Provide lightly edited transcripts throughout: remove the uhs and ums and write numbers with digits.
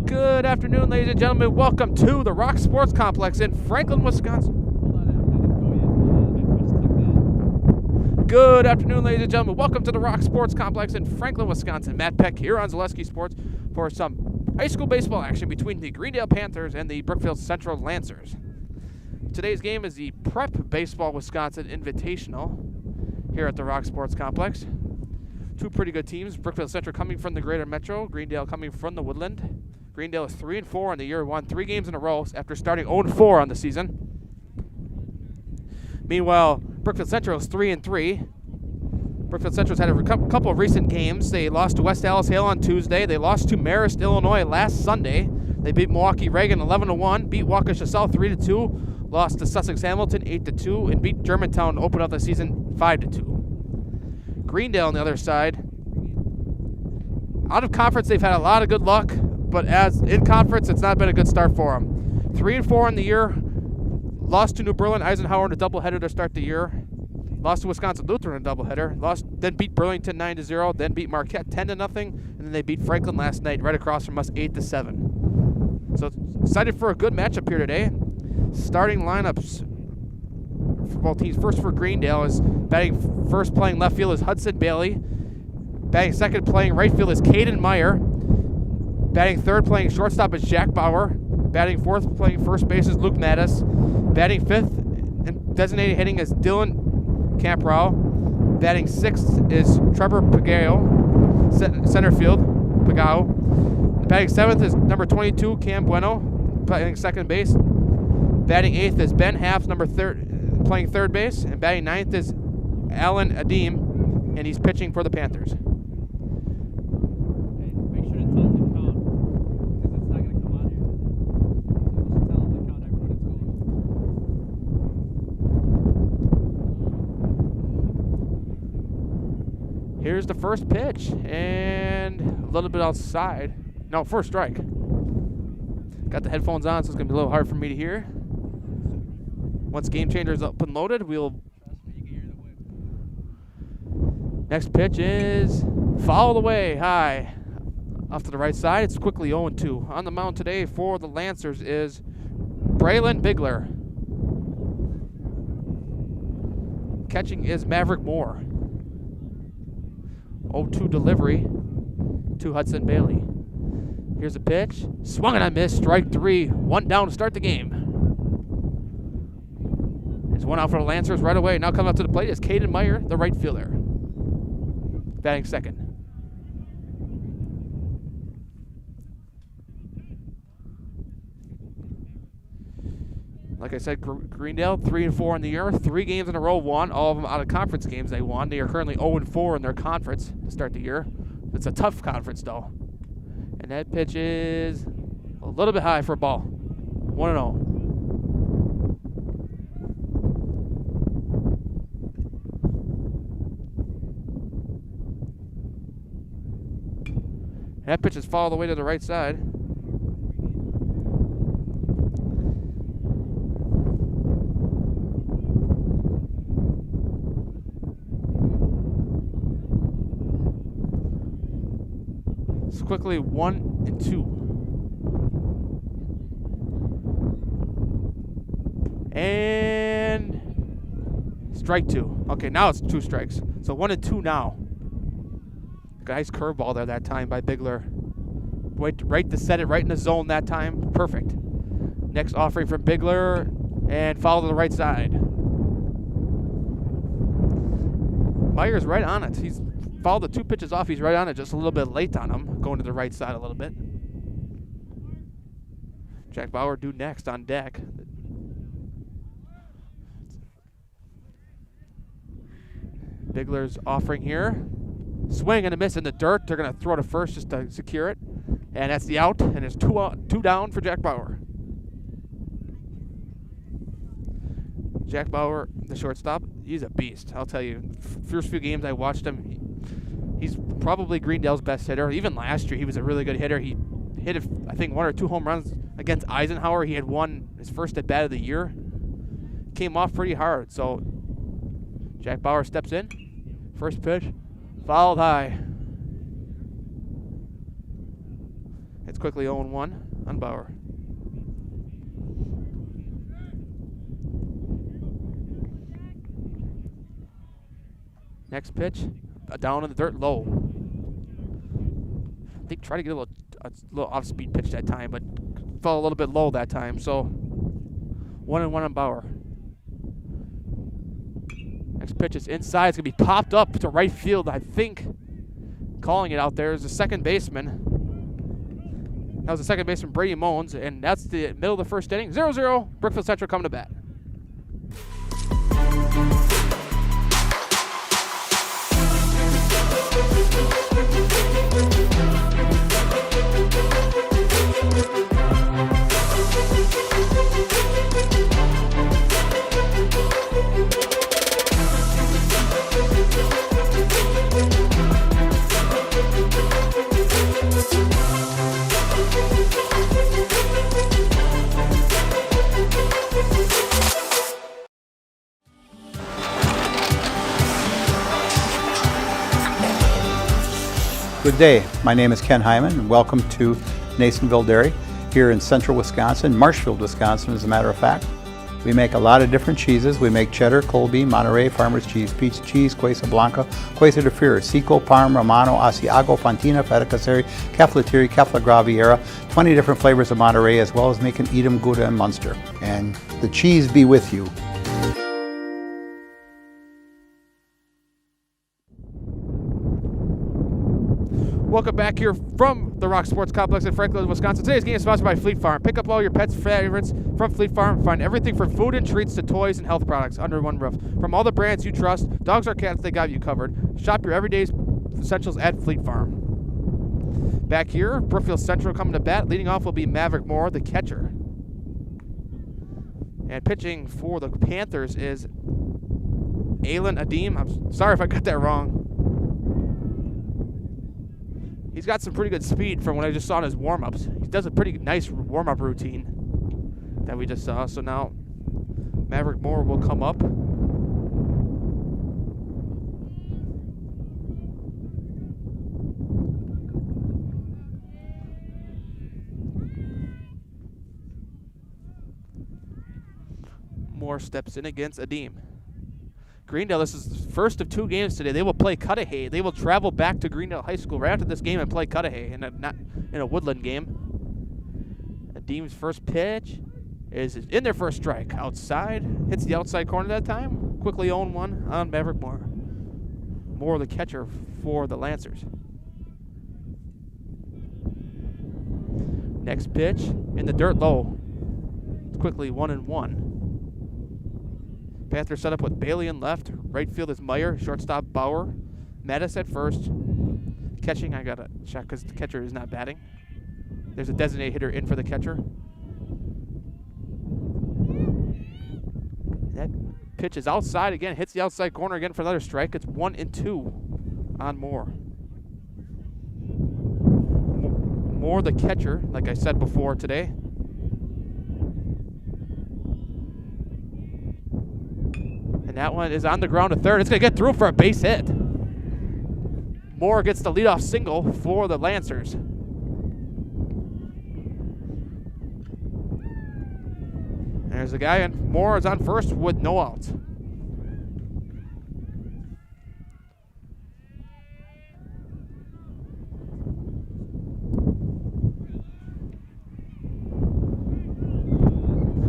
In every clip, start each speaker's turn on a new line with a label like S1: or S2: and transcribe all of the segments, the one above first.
S1: Good afternoon, ladies and gentlemen. Welcome to the Rock Sports Complex in Franklin, Wisconsin. Good afternoon, ladies and gentlemen. Welcome to the Rock Sports Complex in Franklin, Wisconsin. Matt Peck here on Zaleski Sports for some high school baseball action between the Greendale Panthers and the Brookfield Central Lancers. Today's game is the Prep Baseball Wisconsin Invitational here at the Rock Sports Complex. Two pretty good teams. Brookfield Central coming from the Greater Metro, Greendale coming from the Woodland. Greendale is 3-4 in the year, won 3 games in a row after starting 0-4 on the season. Meanwhile, Brookfield Central is 3-3. Brookfield Central's had a couple of recent games. They lost to West Dallas Hale on Tuesday. They lost to Marist, Illinois last Sunday. They beat Milwaukee Reagan 11-1, beat Waukesha South 3-2, lost to Sussex Hamilton 8-2, and beat Germantown to open up the season 5-2. Greendale on the other side, out of conference, they've had a lot of good luck, but as in conference, it's not been a good start for them. 3-4 in the year, lost to New Berlin Eisenhower in a doubleheader to start the year, lost to Wisconsin Lutheran in a doubleheader, then beat Burlington 9-0, then beat Marquette 10-0, and then they beat Franklin last night right across from us 8-7. So excited for a good matchup here today. Starting lineups for both teams. First for Greendale is batting first playing left field is Hudson Bailey. Batting second playing right field is Caden Meyer. Batting third playing shortstop is Jack Bauer. Batting fourth playing first base is Luke Mattis. Batting fifth and designated hitting is Dylan Camprow. Batting sixth is Trevor Pagao, center field, Pagao. Batting seventh is number 22, Cam Bueno, playing second base. Batting eighth is Ben Half's playing third base. And batting ninth is Alan Adim, and he's pitching for the Panthers.
S2: Make sure to tell them to count, because it's not going to come out here. So just tell them to count everyone it's going.
S1: Here's the first pitch, and a little bit outside. No, first strike. Got the headphones on, so it's going to be a little hard for me to hear. Once Game Changer is up and loaded, we'll... Next pitch is fouled away high off to the right side. It's quickly 0-2. On the mound today for the Lancers is Braylon Bigler. Catching is Maverick Moore. 0-2 delivery to Hudson Bailey. Here's a pitch. Swung and a miss. Strike 3. 1 down to start the game. There's one out for the Lancers right away. Now coming up to the plate is Caden Meyer, the right fielder. Batting second. Like I said, Greendale 3-4 in the year, 3 games in a row won. All of them out of conference games they won. They are currently 0-4 in their conference to start the year. It's a tough conference though. And that pitch is a little bit high for a ball. 1-0. That pitch is fouled all the way to the right side. It's quickly 1-2. And strike 2. Okay, now it's 2 strikes. So 1-2 now. Nice curveball there that time by Bigler. Right to set it right in the zone that time. Perfect. Next offering from Bigler and foul to the right side. Meyer's right on it. He's fouled the 2 pitches off. He's right on it, just a little bit late on him, going to the right side a little bit. Jack Bauer due next on deck. Bigler's offering here. Swing and a miss in the dirt. They're going to throw to first just to secure it. And that's the out. And it's 2 down for Jack Bauer. Jack Bauer, the shortstop, he's a beast. I'll tell you. First few games I watched him, he's probably Greendale's best hitter. Even last year, he was a really good hitter. He hit, I think, 1 or 2 home runs against Eisenhower. He had won his first at bat of the year. Came off pretty hard. So Jack Bauer steps in. First pitch. Fouled high. It's quickly 0-1 on Bauer. Next pitch, down in the dirt, low. I think try to get a little off-speed pitch that time, but fell a little bit low that time. So 1-1 on Bauer. Next pitch is inside. It's gonna be popped up to right field. I think calling it out there is the second baseman. That was the second baseman, Brady Moans, and that's the middle of the first inning. 0-0. Brookfield Central coming to bat.
S3: Good day. My name is Ken Hyman, and welcome to Nasonville Dairy here in central Wisconsin, Marshfield, Wisconsin, as a matter of fact. We make a lot of different cheeses. We make cheddar, Colby, Monterey, Farmer's Cheese, Peach Cheese, Quesa Blanca, Quesa de Freer, Seco, Parm, Romano, Asiago, Fontina, Feta Caseri, Caflatiri, Cafla Graviera, 20 different flavors of Monterey, as well as making Edam, Gouda, and Munster. And the cheese be with you.
S1: Welcome back here from the Rock Sports Complex in Franklin, Wisconsin. Today's game is sponsored by Fleet Farm. Pick up all your pets' favorites from Fleet Farm. Find everything from food and treats to toys and health products under one roof. From all the brands you trust, dogs or cats, they got you covered. Shop your everyday essentials at Fleet Farm. Back here, Brookfield Central coming to bat. Leading off will be Maverick Moore, the catcher. And pitching for the Panthers is Alan Adim. I'm sorry if I got that wrong. He's got some pretty good speed from what I just saw in his warm-ups. He does a pretty nice warm-up routine that we just saw. So now Maverick Moore will come up. Moore steps in against Adim. Greendale, this is the first of 2 games today. They will play Cudahy. They will travel back to Greendale High School right after this game and play Cudahy, and not in a Woodland game. Adim's first pitch is in their first strike. Outside, hits the outside corner that time. Quickly 0-1 on Maverick Moore. Moore, the catcher for the Lancers. Next pitch in the dirt low. It's quickly 1-1. Panthers set up with Bailey in left. Right field is Meyer. Shortstop Bauer. Mattis at first. Catching, I got to check because the catcher is not batting. There's a designated hitter in for the catcher. That pitch is outside again. Hits the outside corner again for another strike. It's 1-2 on Moore. Moore, the catcher, like I said before today. That one is on the ground to third. It's going to get through for a base hit. Moore gets the leadoff single for the Lancers. There's a guy, and Moore is on first with no outs.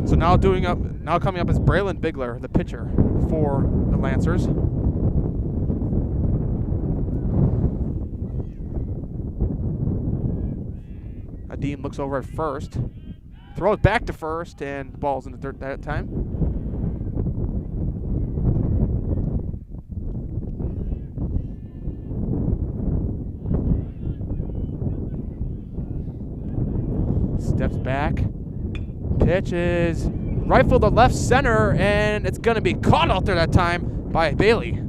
S1: So now coming up is Braylon Bigler, the pitcher for the Lancers. Adim looks over at first, throws back to first, and the ball's in the dirt that time. Steps back. Pitch is rifled to left center, and it's going to be caught out there that time by Bailey.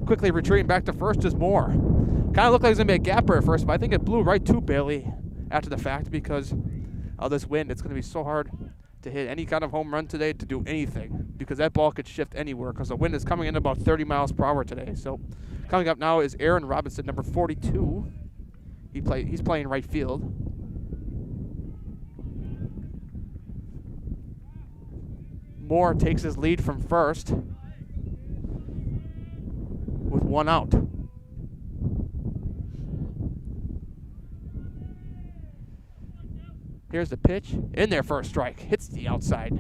S1: Quickly retreating back to first is Moore. Kind of looked like it was going to be a gapper at first, but I think it blew right to Bailey after the fact because of this wind. It's going to be so hard to hit any kind of home run today, to do anything, because that ball could shift anywhere because the wind is coming in about 30 miles per hour today. So coming up now is Aaron Robinson, number 42. He's playing right field. Moore takes his lead from first with 1 out. Here's the pitch. In there for a strike. Hits the outside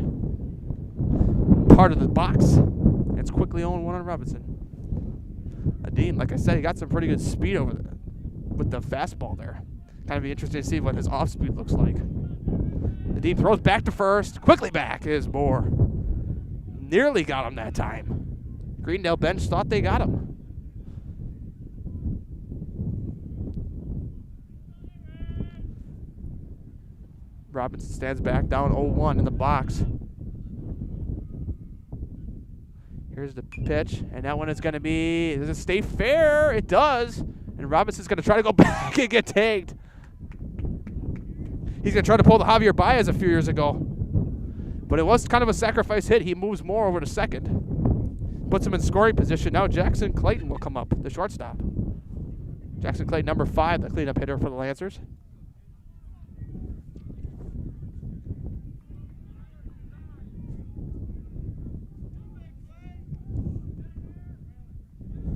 S1: part of the box. It's quickly 0-1 on Robinson. Adeem, like I said, he got some pretty good speed over there with the fastball there. Kind of be interesting to see what his off speed looks like. Adeem throws back to first. Quickly back is Moore. Nearly got him that time. Greendale bench thought they got him. Robinson stands back down 0-1 in the box. Here's the pitch, and that one is going to be, does it stay fair? It does. And Robinson's going to try to go back and get tagged. He's going to try to pull the Javier Baez a few years ago. But it was kind of a sacrifice hit. He moves more over to second. Puts him in scoring position. Now Jackson Clayton will come up, the shortstop. Jackson Clayton, number 5, the cleanup hitter for the Lancers.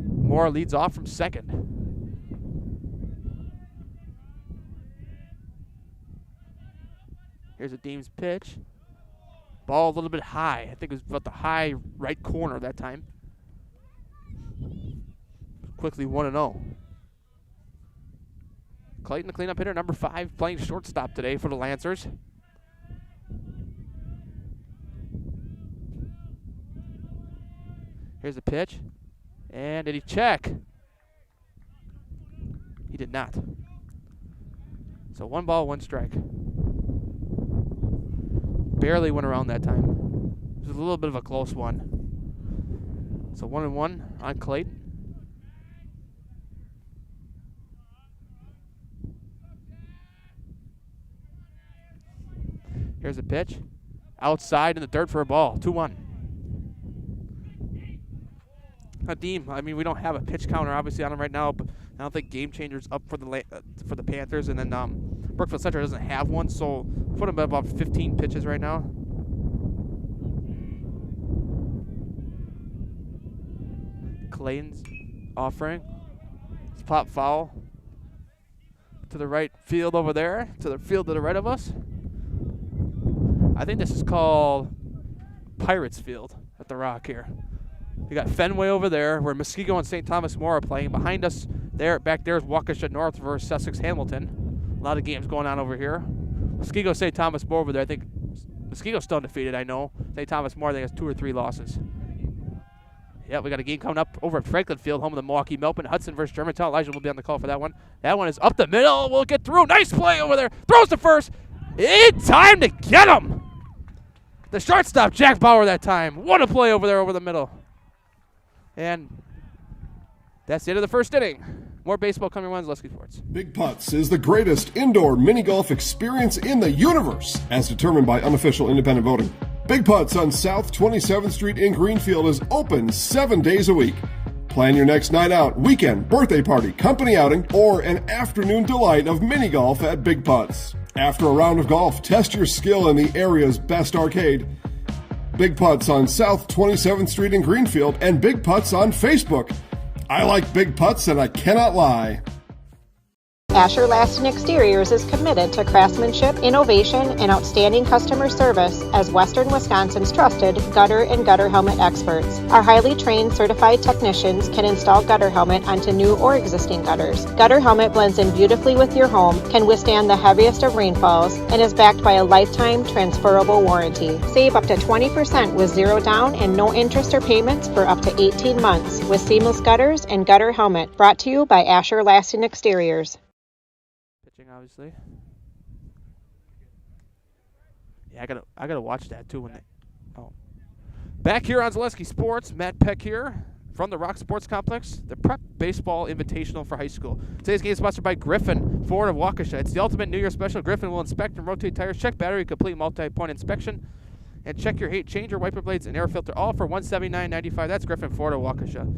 S1: Moore leads off from second. Here's a Deems pitch. Ball a little bit high. I think it was about the high right corner that time. Quickly 1-0. Clayton, the cleanup hitter, number 5, playing shortstop today for the Lancers. Here's the pitch. And did he check? He did not. So 1 ball, 1 strike. Barely went around that time. It was a little bit of a close one. So 1-1 on Clayton. Here's a pitch. Outside in the dirt for a ball. 2-1. Adeem, I mean, we don't have a pitch counter obviously on him right now, but I don't think Game Changer's up for the Panthers, and then Brookfield Central doesn't have one, so put him at about 15 pitches right now. Clayton's offering. It's pop foul to the right field over there, to the field to the right of us. I think this is called Pirates Field at the Rock here. We got Fenway over there, where Muskego and St. Thomas More are playing. Behind us, back there is Waukesha North versus Sussex Hamilton. A lot of games going on over here. Muskego, St. Thomas More over there. I think Muskego's still undefeated, I know. St. Thomas More, I think, has 2 or 3 losses. Yeah, we got a game coming up over at Franklin Field, home of the Milwaukee Melpin. Hudson versus Germantown. Elijah will be on the call for that one. That one is up the middle. We'll get through. Nice play over there. Throws to first. In time to get him. The shortstop, Jack Bauer, that time. What a play over there over the middle. And that's the end of the first inning. More baseball coming on Zaleski Sports.
S4: Big Putts is the greatest indoor mini golf experience in the universe, as determined by unofficial independent voting. Big Putts on South 27th Street in Greenfield is open 7 days a week. Plan your next night out, weekend, birthday party, company outing, or an afternoon delight of mini golf at Big Putts. After a round of golf, test your skill in the area's best arcade. Big Putts on South 27th Street in Greenfield, and Big Putts on Facebook. I like Big Putts, and I cannot lie.
S5: Asher Laston Exteriors is committed to craftsmanship, innovation, and outstanding customer service as Western Wisconsin's trusted gutter and gutter helmet experts. Our highly trained certified technicians can install gutter helmet onto new or existing gutters. Gutter helmet blends in beautifully with your home, can withstand the heaviest of rainfalls, and is backed by a lifetime transferable warranty. Save up to 20% with zero down and no interest or payments for up to 18 months with seamless gutters and gutter helmet. Brought to you by Asher Laston Exteriors.
S1: Obviously. Yeah, I gotta watch that too when they Back here on Zaleski Sports, Matt Peck here from the Rock Sports Complex, the Prep Baseball Invitational for high school. Today's game is sponsored by Griffin, Ford of Waukesha. It's the ultimate New Year special. Griffin will inspect and rotate tires, check battery, complete multi-point inspection, and check your change your wiper blades and air filter, all for $179.95. That's Griffin, Ford of Waukesha.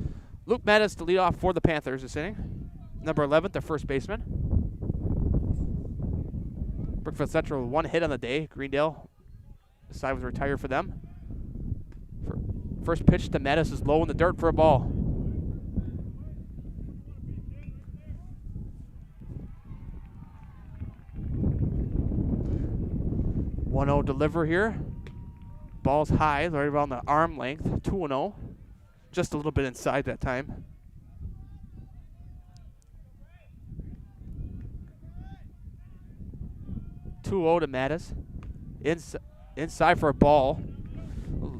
S1: Luke Mattis to lead off for the Panthers this inning. Number 11, the first baseman. Brookfield Central, 1 hit on the day. Greendale decided to retire for them. First pitch to Mattis is low in the dirt for a ball. 1-0 deliver here. Ball's high, right around the arm length. 2-0. Just a little bit inside that time. To Mattis. Inside for a ball.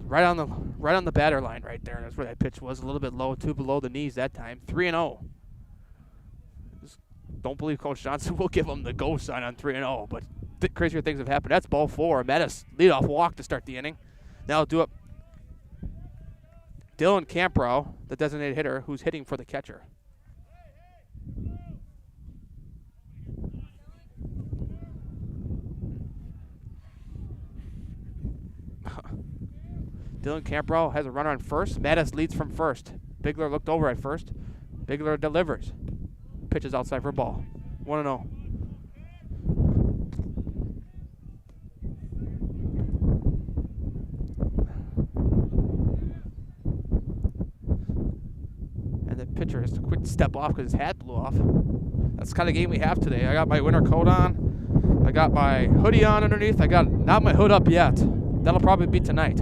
S1: Right on the batter line right there. That's where that pitch was. A little bit low, two below the knees that time. 3-0. Don't believe Coach Johnson will give him the go sign on 3-0, but crazier things have happened. That's ball 4. Mattis leadoff walk to start the inning. Now do it. Dylan Camprow, the designated hitter, who's hitting for the catcher. Dylan Camprow has a runner on first. Mattis leads from first. Bigler looked over at first. Bigler delivers. Pitches outside for a ball. 1-0. And the pitcher has to quick step off because his hat blew off. That's the kind of game we have today. I got my winter coat on. I got my hoodie on underneath. I got not my hood up yet. That'll probably be tonight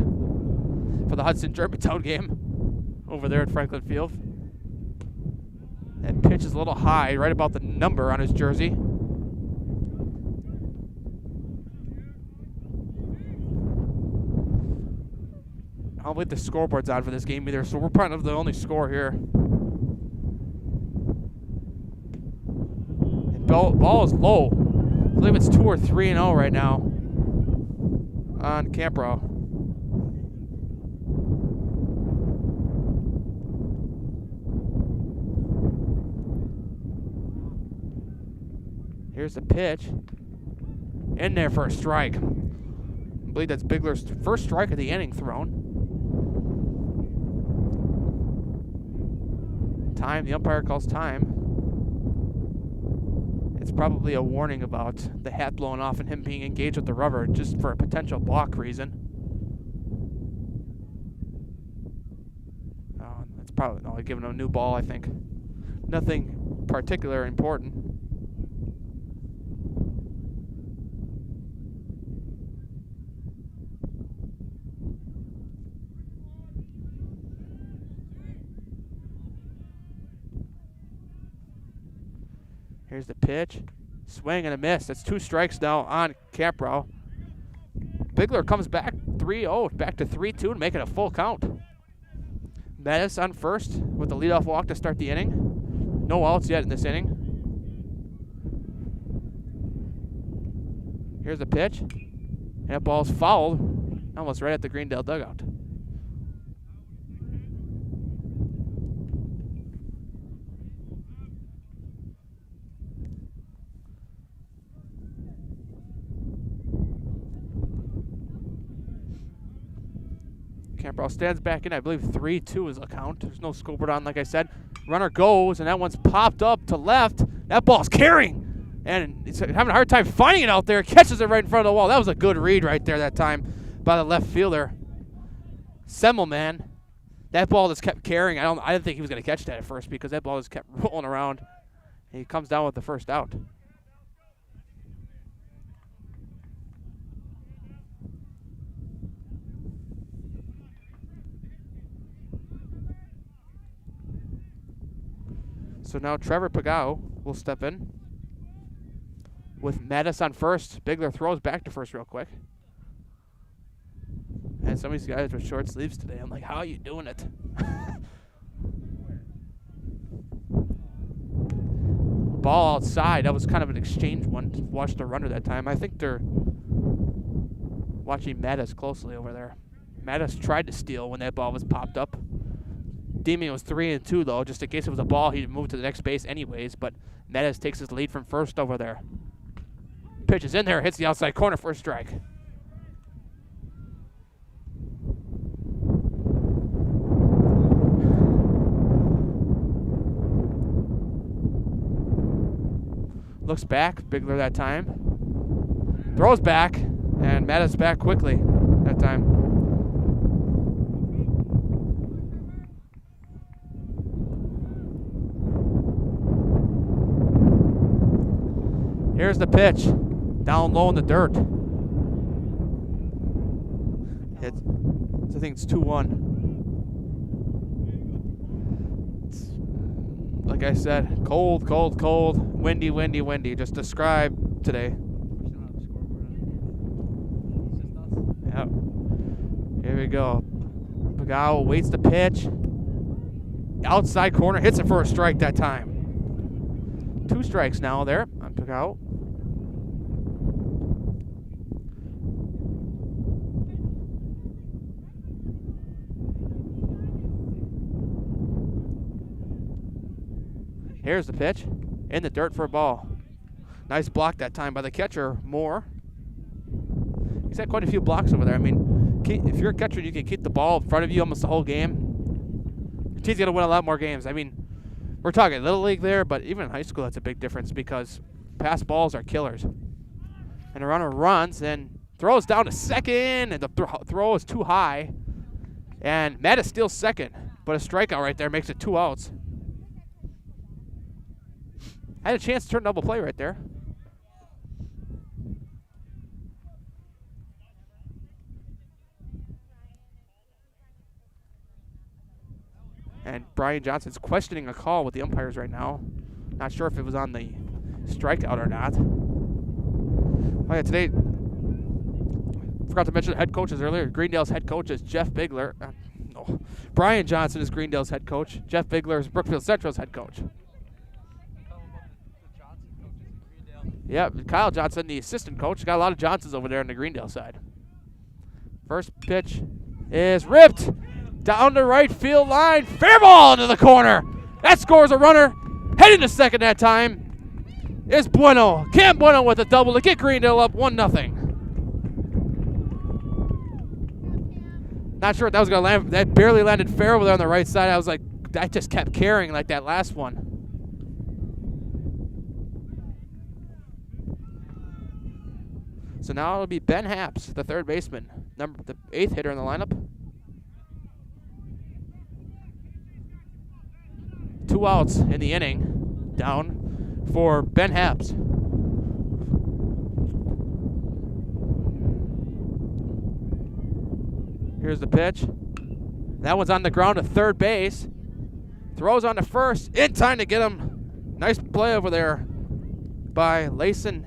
S1: for the Hudson Germantown game over there at Franklin Field. That pitch is a little high, right about the number on his jersey. I don't believe the scoreboard's on for this game either, so we're probably the only score here. And ball is low. I believe it's 2 or 3-0 right now on Camprow. Here's the pitch. In there for a strike. I believe that's Bigler's first strike of the inning thrown. Time, the umpire calls time. It's probably a warning about the hat blowing off and him being engaged with the rubber just for a potential balk reason. That's probably, no, giving him a new ball, I think. Nothing particular important. Here's the pitch. Swing and a miss. That's 2 strikes now on Camprow. Bigler comes back 3-0, back to 3-2 and make it a full count. Mattis on first with the leadoff walk to start the inning. No outs yet in this inning. Here's the pitch. And that ball's fouled almost right at the Greendale dugout. Camprow stands back in. I believe 3-2 is the count. There's no scoreboard on, like I said. Runner goes, and that one's popped up to left. That ball's carrying, and he's having a hard time finding it out there. Catches it right in front of the wall. That was a good read right there that time by the left fielder. Semmelman. That ball just kept carrying. I didn't think he was going to catch that at first because that ball just kept rolling around. And he comes down with the first out. So now Trevor Pagao will step in with Mattis on first. Bigler throws back to first real quick. And some of these guys with short sleeves today. I'm like, how are you doing it? Ball outside. That was kind of an exchange one. Watched the runner that time. I think they're watching Mattis closely over there. Mattis tried to steal when that ball was popped up. Deeming it was 3-2 though, just in case it was a ball, he'd move to the next base anyways. But Mattis takes his lead from first over there. Pitch is in there, hits the outside corner for a strike. Looks back, Bigler that time. Throws back, and Mattis back quickly that time. Here's the pitch. Down low in the dirt. I think it's 2-1. Like I said, cold, cold, cold, windy, windy, windy. Just describe today. Yep. Here we go. Pagao waits the pitch. Outside corner, hits it for a strike that time. 2 strikes now there on Pagao. Here's the pitch. In the dirt for a ball. Nice block that time by the catcher, Moore. He's had quite a few blocks over there. I mean, if you're a catcher, you can keep the ball in front of you almost the whole game. Your team's going to win a lot more games. I mean, we're talking Little League there, but even in high school, that's a big difference because pass balls are killers. And the runner runs and throws down to second, and the throw is too high. And Mattis steals second, but a strikeout right there makes it 2 outs. I had a chance to turn double play right there. And Brian Johnson's questioning a call with the umpires right now. Not sure if it was on the strikeout or not. Oh yeah, today, forgot to mention the head coaches earlier. Greendale's head coach is Jeff Bigler. No, Brian Johnson is Greendale's head coach. Jeff Bigler is Brookfield Central's head coach. Yeah, Kyle Johnson, the assistant coach. Got a lot of Johnsons over there on the Greendale side. First pitch is ripped down the right field line. Fair ball into the corner. That scores a runner. Heading to second that time is Bueno. Cam Bueno with a double to get Greendale up 1-0. Not sure if that was going to land. That barely landed fair over there on the right side. I was like, that just kept carrying like that last one. So now it'll be Ben Haps, the third baseman, the 8th hitter in the lineup. 2 outs in the inning, down for Ben Haps. Here's the pitch. That one's on the ground to third base. Throws on to first, in time to get him. Nice play over there by Lawson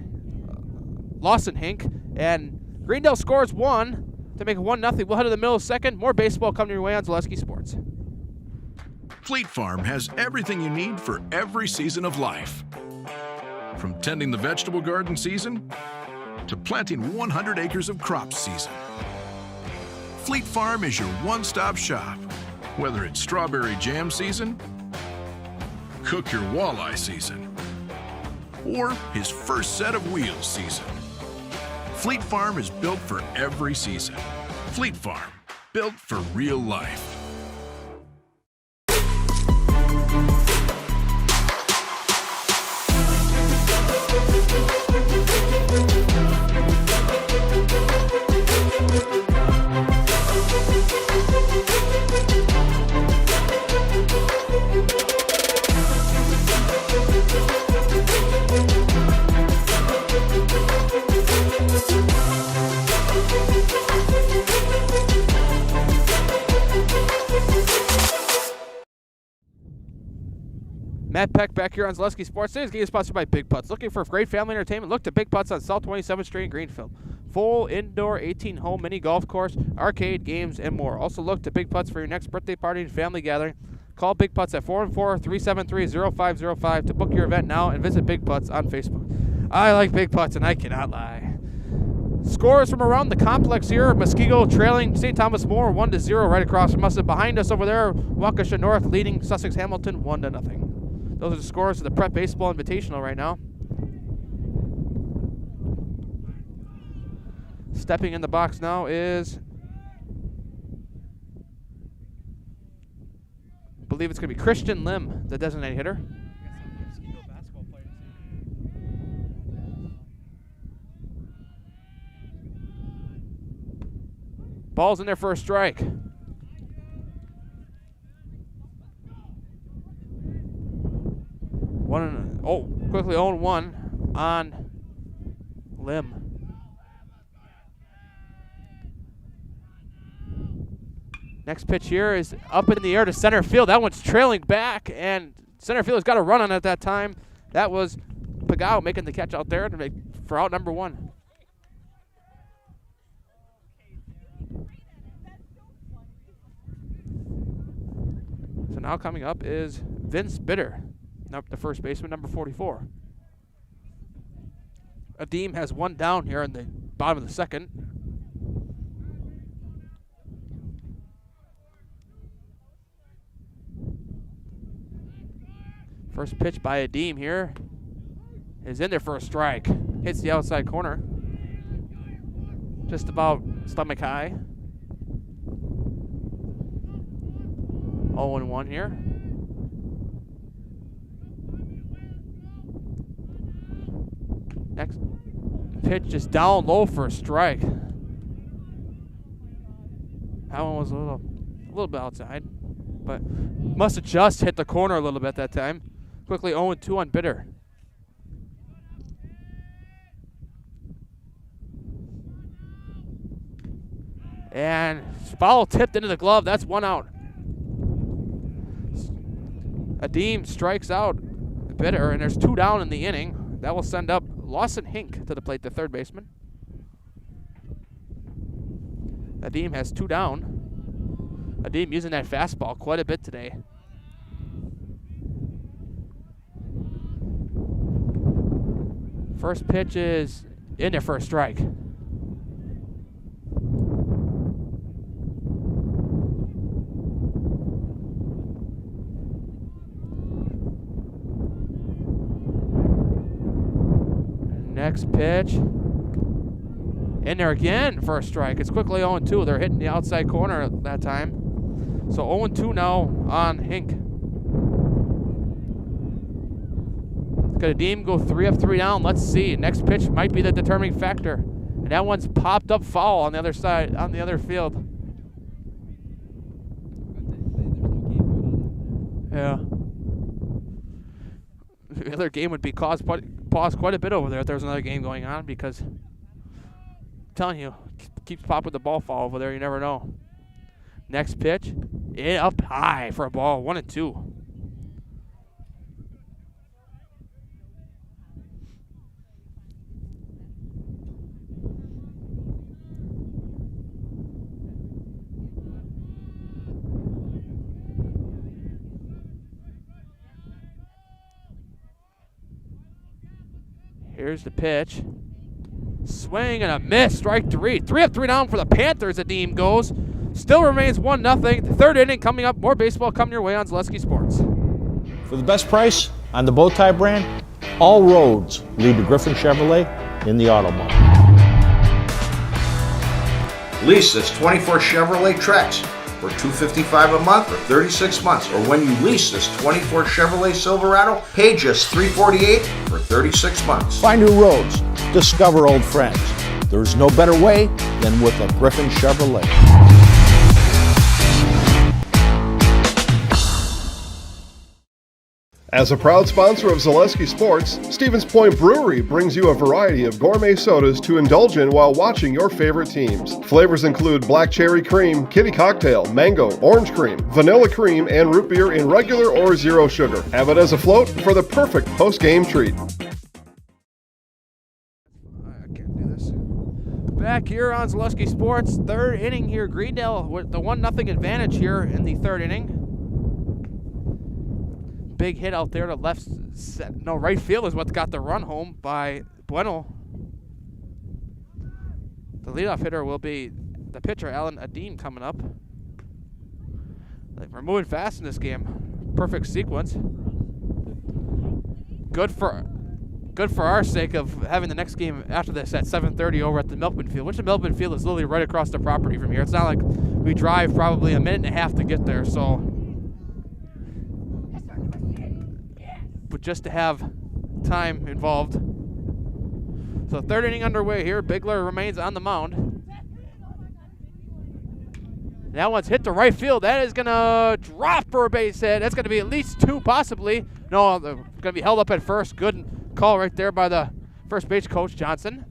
S1: Hink, and Greendale scores 1 to make it 1-0. We'll head to the middle of second. More baseball coming your way on Zaleski Sports.
S6: Fleet Farm has everything you need for every season of life. From tending the vegetable garden season to planting 100 acres of crops season. Fleet Farm is your one-stop shop. Whether it's strawberry jam season, cook your walleye season, or his first set of wheels season. Fleet Farm is built for every season. Fleet Farm, built for real life.
S1: Matt Peck back here on Zaleski Sports. Today's game is sponsored by Big Putts. Looking for great family entertainment? Look to Big Putts on South 27th Street in Greenfield. Full indoor 18-hole mini golf course, arcade, games, and more. Also look to Big Putts for your next birthday party and family gathering. Call Big Putts at 414-373-0505 to book your event now, and visit Big Putts on Facebook. I like Big Putts, and I cannot lie. Scores from around the complex here. Muskego trailing St. Thomas More 1-0 right across from us. And behind us over there, Waukesha North leading Sussex Hamilton 1-0. Those are the scores of the Prep Baseball Invitational right now. Stepping in the box now is, I believe it's going to be Christian Lim, the designated hitter. Ball's in there for a strike. Quickly 0-1 on limb. Next pitch here is up in the air to center field. That one's trailing back, and center field has got a run on it at that time. That was Pagao making the catch out there for out number 1. So now coming up is Vince Bitter, the first baseman, number 44. Adim has 1 down here in the bottom of the 2nd. First pitch by Adim here is in there for a strike. Hits the outside corner. Just about stomach high. 0-1 here. Next pitch just down low for a strike. That one was a little bit outside, but must have just hit the corner a little bit that time. Quickly 0-2 on Bitter. And foul tipped into the glove. That's 1 out. Adim strikes out Bitter, and there's 2 down in the inning. That will send up Lawson Hink to the plate, the third baseman. Adim has 2 down. Adim using that fastball quite a bit today. First pitch is in there for a strike. Next pitch. In there again for a strike. It's quickly 0-2. They're hitting the outside corner at that time. So 0-2 now on Hink. Could Adim go 3 up, 3 down? Let's see. Next pitch might be the determining factor. And that one's popped up foul on the other side, on the other field. Yeah. The other game would be paused quite a bit over there if there was another game going on, because I'm telling you, keeps popping the ball foul over there. You never know. Next pitch, up high for a ball. 1-2. Here's the pitch. Swing and a miss. Strike 3. 3 up, 3 down for the Panthers. Adim goes. Still remains 1-0. The third inning coming up. More baseball coming your way on Zaleski Sports.
S7: For the best price on the Bowtie brand, all roads lead to Griffin Chevrolet in the Auto Mall.
S8: Lease this 24 Chevrolet Trax for $255 a month for 36 months. Or when you lease this 24 Chevrolet Silverado, pay just $348 for 36 months.
S7: Find new roads, discover old friends. There's no better way than with a Griffin Chevrolet.
S4: As a proud sponsor of Zaleski Sports, Stevens Point Brewery brings you a variety of gourmet sodas to indulge in while watching your favorite teams. Flavors include black cherry cream, kitty cocktail, mango, orange cream, vanilla cream, and root beer in regular or zero sugar. Have it as a float for the perfect post-game treat.
S1: I can't do this. Back here on Zaleski Sports, third inning here. Greendale with the 1-0 advantage here in the third inning. Big hit out there to right field is what got the run home by Bueno. The leadoff hitter will be the pitcher, Alan Adim, coming up. We're moving fast in this game. Perfect sequence. Good for our sake of having the next game after this at 7:30 over at the Milkman Field, which the Milkman Field is literally right across the property from here. It's not like we drive probably a minute and a half to get there, so. But just to have time involved. So third inning underway here. Bigler remains on the mound. That one's hit to right field. That is going to drop for a base hit. That's going to be at least 2 possibly. No, going to be held up at first. Good call right there by the first base coach, Johnson.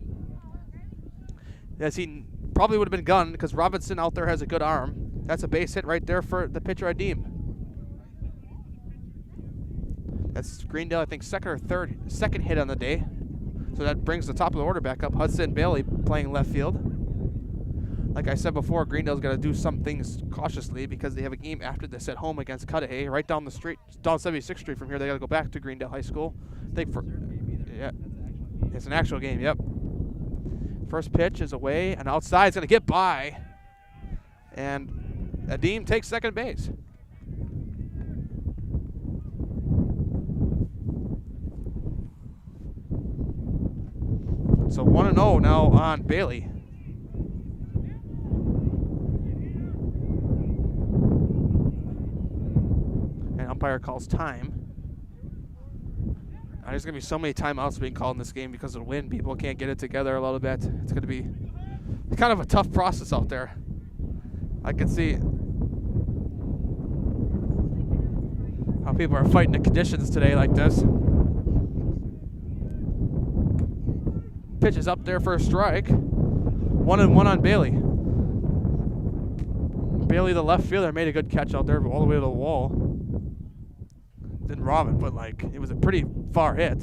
S1: as he probably would have been gunned because Robinson out there has a good arm. That's a base hit right there for the pitcher, Adim. That's Greendale, I think, second hit on the day. So that brings the top of the order back up. Hudson Bailey playing left field. Like I said before, Greendale's got to do some things cautiously because they have a game after this at home against Cudahy, right down the street, down 76th Street from here. They got to go back to Greendale High School. I think yeah, it's an actual game. Yep. First pitch is away and outside. It's going to get by, and Adim takes second base. So 1-0 now on Bailey. Umpire calls time. There's going to be so many timeouts being called in this game because of the wind. People can't get it together a little bit. It's going to be kind of a tough process out there. I can see how people are fighting the conditions today like this. Pitch is up there for a strike. 1-1 on Bailey. Bailey, the left fielder, made a good catch out there all the way to the wall. Didn't rob it, but like it was a pretty far hit,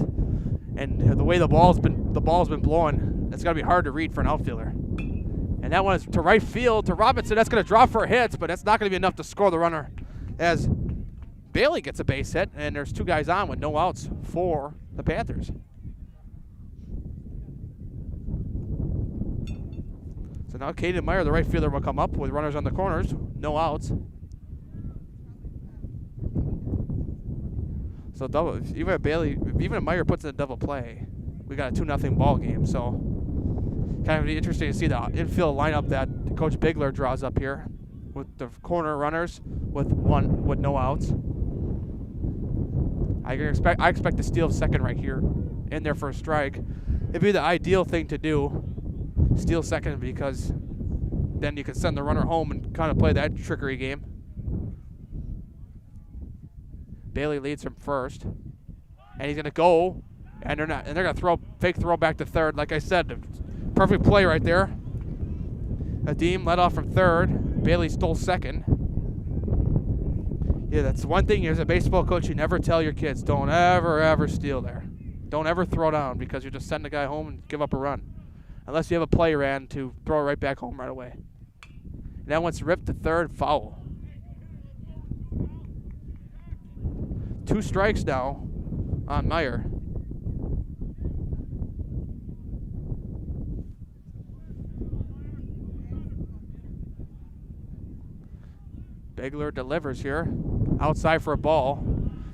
S1: and the way the ball's been blowing, it's gotta be hard to read for an outfielder. And that one is to right field to Robinson. That's gonna drop for a hit, but that's not gonna be enough to score the runner, as Bailey gets a base hit, and there's two guys on with no outs for the Panthers. So now Caden Meyer, the right fielder, will come up with runners on the corners, no outs. So double, even if Meyer puts in a double play, we got a 2-0 ball game. So kind of interesting to see the infield lineup that Coach Bigler draws up here with the corner runners with no outs. I expect to steal second right here in there for a strike. It'd be the ideal thing to do, steal second, because then you can send the runner home and kind of play that trickery game. Bailey leads from first, and he's gonna go, and they're gonna fake throw back to third. Like I said, perfect play right there. Adim led off from third. Bailey stole second. Yeah, that's one thing as a baseball coach you never tell your kids: don't ever steal there. Don't ever throw down, because you just send the guy home and give up a run, unless you have a play ran to throw it right back home right away. And that one's ripped to third, foul. 2 strikes now on Meyer. Bigler delivers here. Outside for a ball.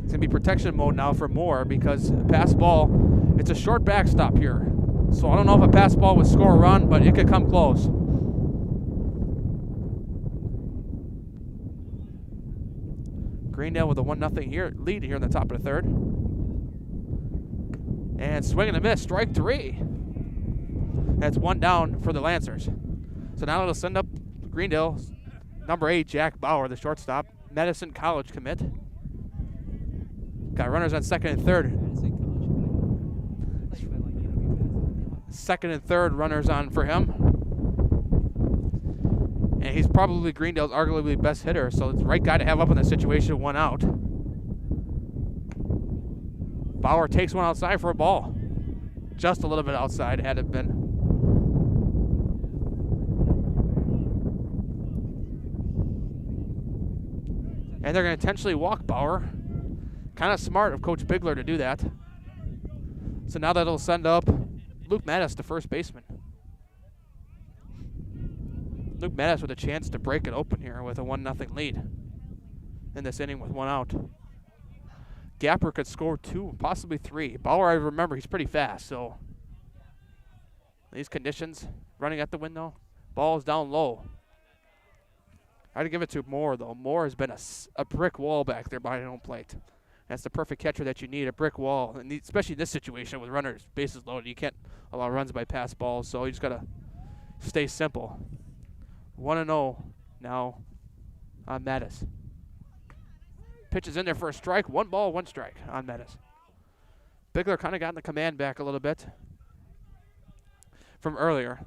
S1: It's going to be protection mode now for Moore, because pass ball, it's a short backstop here. So I don't know if a pass ball would score a run, but it could come close. Greendale with a 1-0 lead here in the top of the third. And swing and a miss, strike 3. That's 1 down for the Lancers. So now it'll send up Greendale, number 8, Jack Bauer, the shortstop, Medicine College commit. Got runners on second and third. Second and third runners on for him. And he's probably Greendale's arguably best hitter, so it's the right guy to have up in this situation, 1 out. Bauer takes one outside for a ball. Just a little bit outside had it been. And they're going to intentionally walk Bauer. Kind of smart of Coach Bigler to do that. So now that'll send up Luke Mattis, the first baseman. Luke Mattis with a chance to break it open here with a 1-0 lead in this inning with 1 out. Gapper could score 2, possibly 3. Bauer, I remember, he's pretty fast, so these conditions, running at the window, ball is down low. I'd give it to Moore, though. Moore has been a brick wall back there behind home plate. That's the perfect catcher that you need, a brick wall, and especially in this situation with runners, bases loaded. You can't allow runs by pass balls, so you just got to stay simple. 1-0 now on Mattis. Pitch is in there for a strike. 1 ball, 1 strike on Mattis. Bigler kind of gotten the command back a little bit from earlier.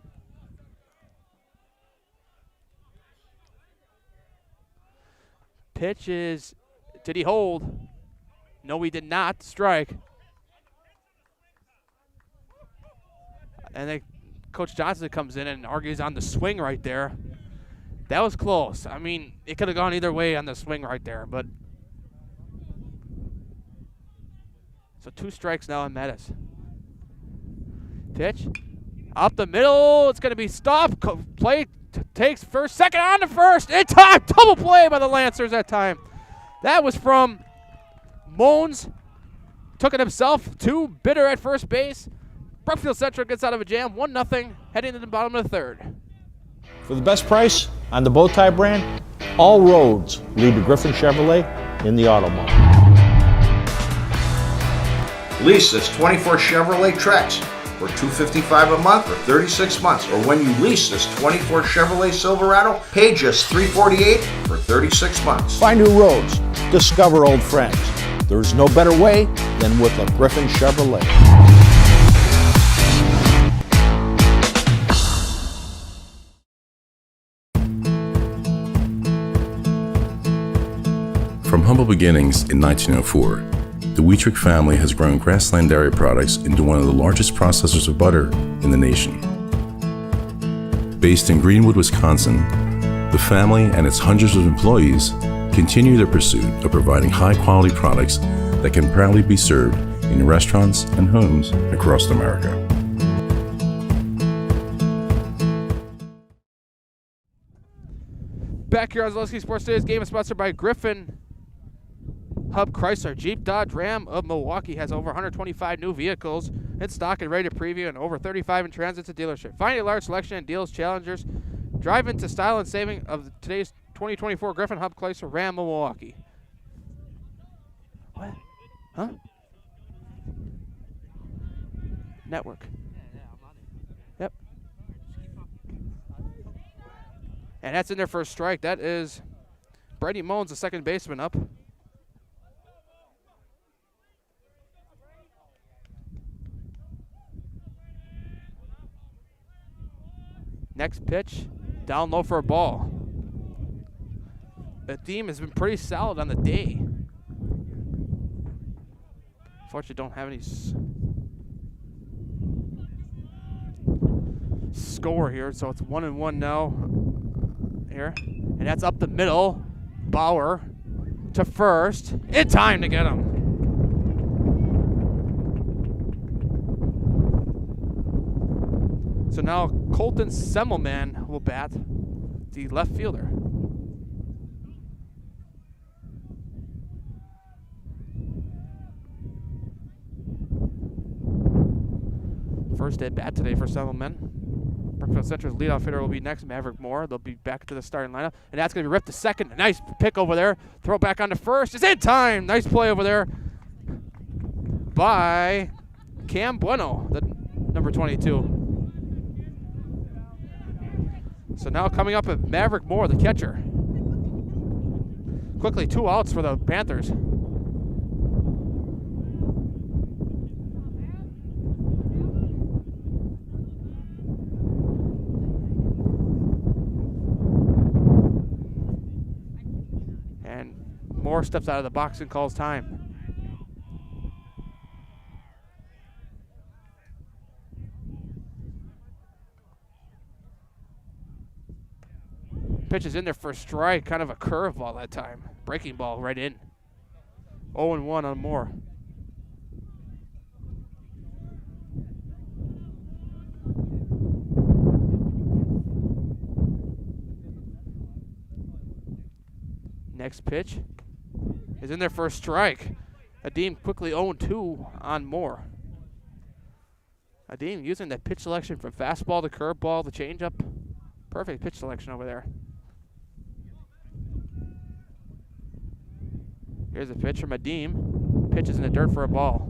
S1: Pitch is, did he hold? No, he did not. Strike. And then Coach Johnson comes in and argues on the swing right there. That was close. I mean, it could have gone either way on the swing right there, but. So 2 strikes now on Metis. Pitch. Up the middle. It's going to be stopped. Play takes first, second on to first. In time. Double play by the Lancers that time. That was from Moans. Took it himself. 2 Bitter at first base. Brookfield Central gets out of a jam. 1-0 heading to the bottom of the 3rd.
S7: For the best price on the Bowtie brand, all roads lead to Griffin Chevrolet in the auto mall.
S8: Lease this 24 Chevrolet Trax for $255 a month or 36 months. Or when you lease this 24 Chevrolet Silverado, pay just $348 for 36 months.
S7: Find new roads, discover old friends. There's no better way than with a Griffin Chevrolet.
S9: From humble beginnings in 1904, the Wheatrick family has grown Grassland Dairy Products into one of the largest processors of butter in the nation. Based in Greenwood, Wisconsin, the family and its hundreds of employees continue their pursuit of providing high-quality products that can proudly be served in restaurants and homes across America.
S1: Back here on Zaleski Sports Today's game is sponsored by Griffin Hub Chrysler. Jeep Dodge Ram of Milwaukee has over 125 new vehicles in stock and ready to preview, and over 35 in transit to dealership. Find a large selection and deals challengers. Drive into style and saving of today's 2024 Griffin Hub Chrysler Ram of Milwaukee. What? Huh? Network. Yep. And that's in there for a strike. That is Brady Moans, the second baseman, up. Next pitch, down low for a ball. The team has been pretty solid on the day. Unfortunately, don't have any score here, so it's 1-1 now. Here, and that's up the middle. Bauer to first. In time to get him. So now Colton Semmelman will bat, the left fielder. First at bat today for Semmelman. Brookfield Central's leadoff hitter will be next, Maverick Moore. They'll be back to the starting lineup, and that's going to be ripped to second. A nice pick over there. Throw back on to first. It's in time. Nice play over there by Cam Bueno, the number 22. So now coming up with Maverick Moore, the catcher. Quickly, 2 outs for the Panthers. And Moore steps out of the box and calls time. Pitch is in there for a strike, kind of a curveball that time. Breaking ball right in. 0-1 on Moore. Next pitch is in there for a strike. Adeem quickly 0-2 on Moore. Adeem using that pitch selection from fastball to curveball, the changeup. Perfect pitch selection over there. Here's a pitch from Adeem. Pitches in the dirt for a ball.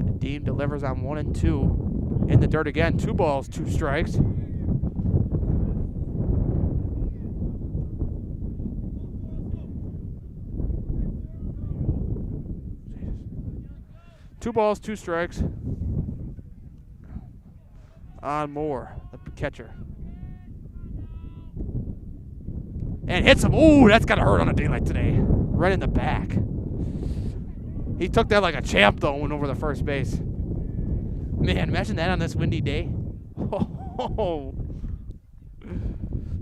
S1: Adeem delivers on 1-2. In the dirt again. 2 balls, 2 strikes. 2 balls, 2 strikes. On Moore, the catcher. And hits him. Ooh, that's got to hurt on a day like today. Right in the back. He took that like a champ, though, and went over the first base. Man, imagine that on this windy day. Oh.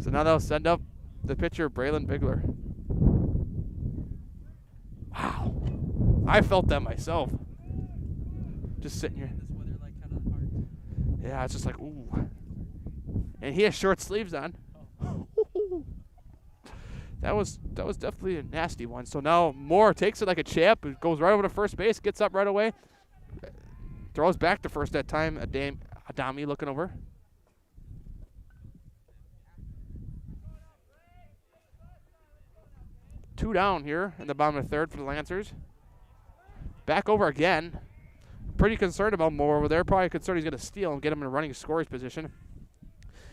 S1: So now they'll send up the pitcher, Braylon Bigler. Wow. I felt that myself. Just sitting here.
S2: This weather like kind of hard.
S1: Yeah, it's just like, ooh. And he has short sleeves on. That was definitely a nasty one. So now Moore takes it like a champ, goes right over to first base, gets up right away, throws back to first that time. Adami looking over. Two down here in the bottom of the third for the Lancers. Back over again. Pretty concerned about Moore over there. Probably concerned he's going to steal and get him in a running scoring position.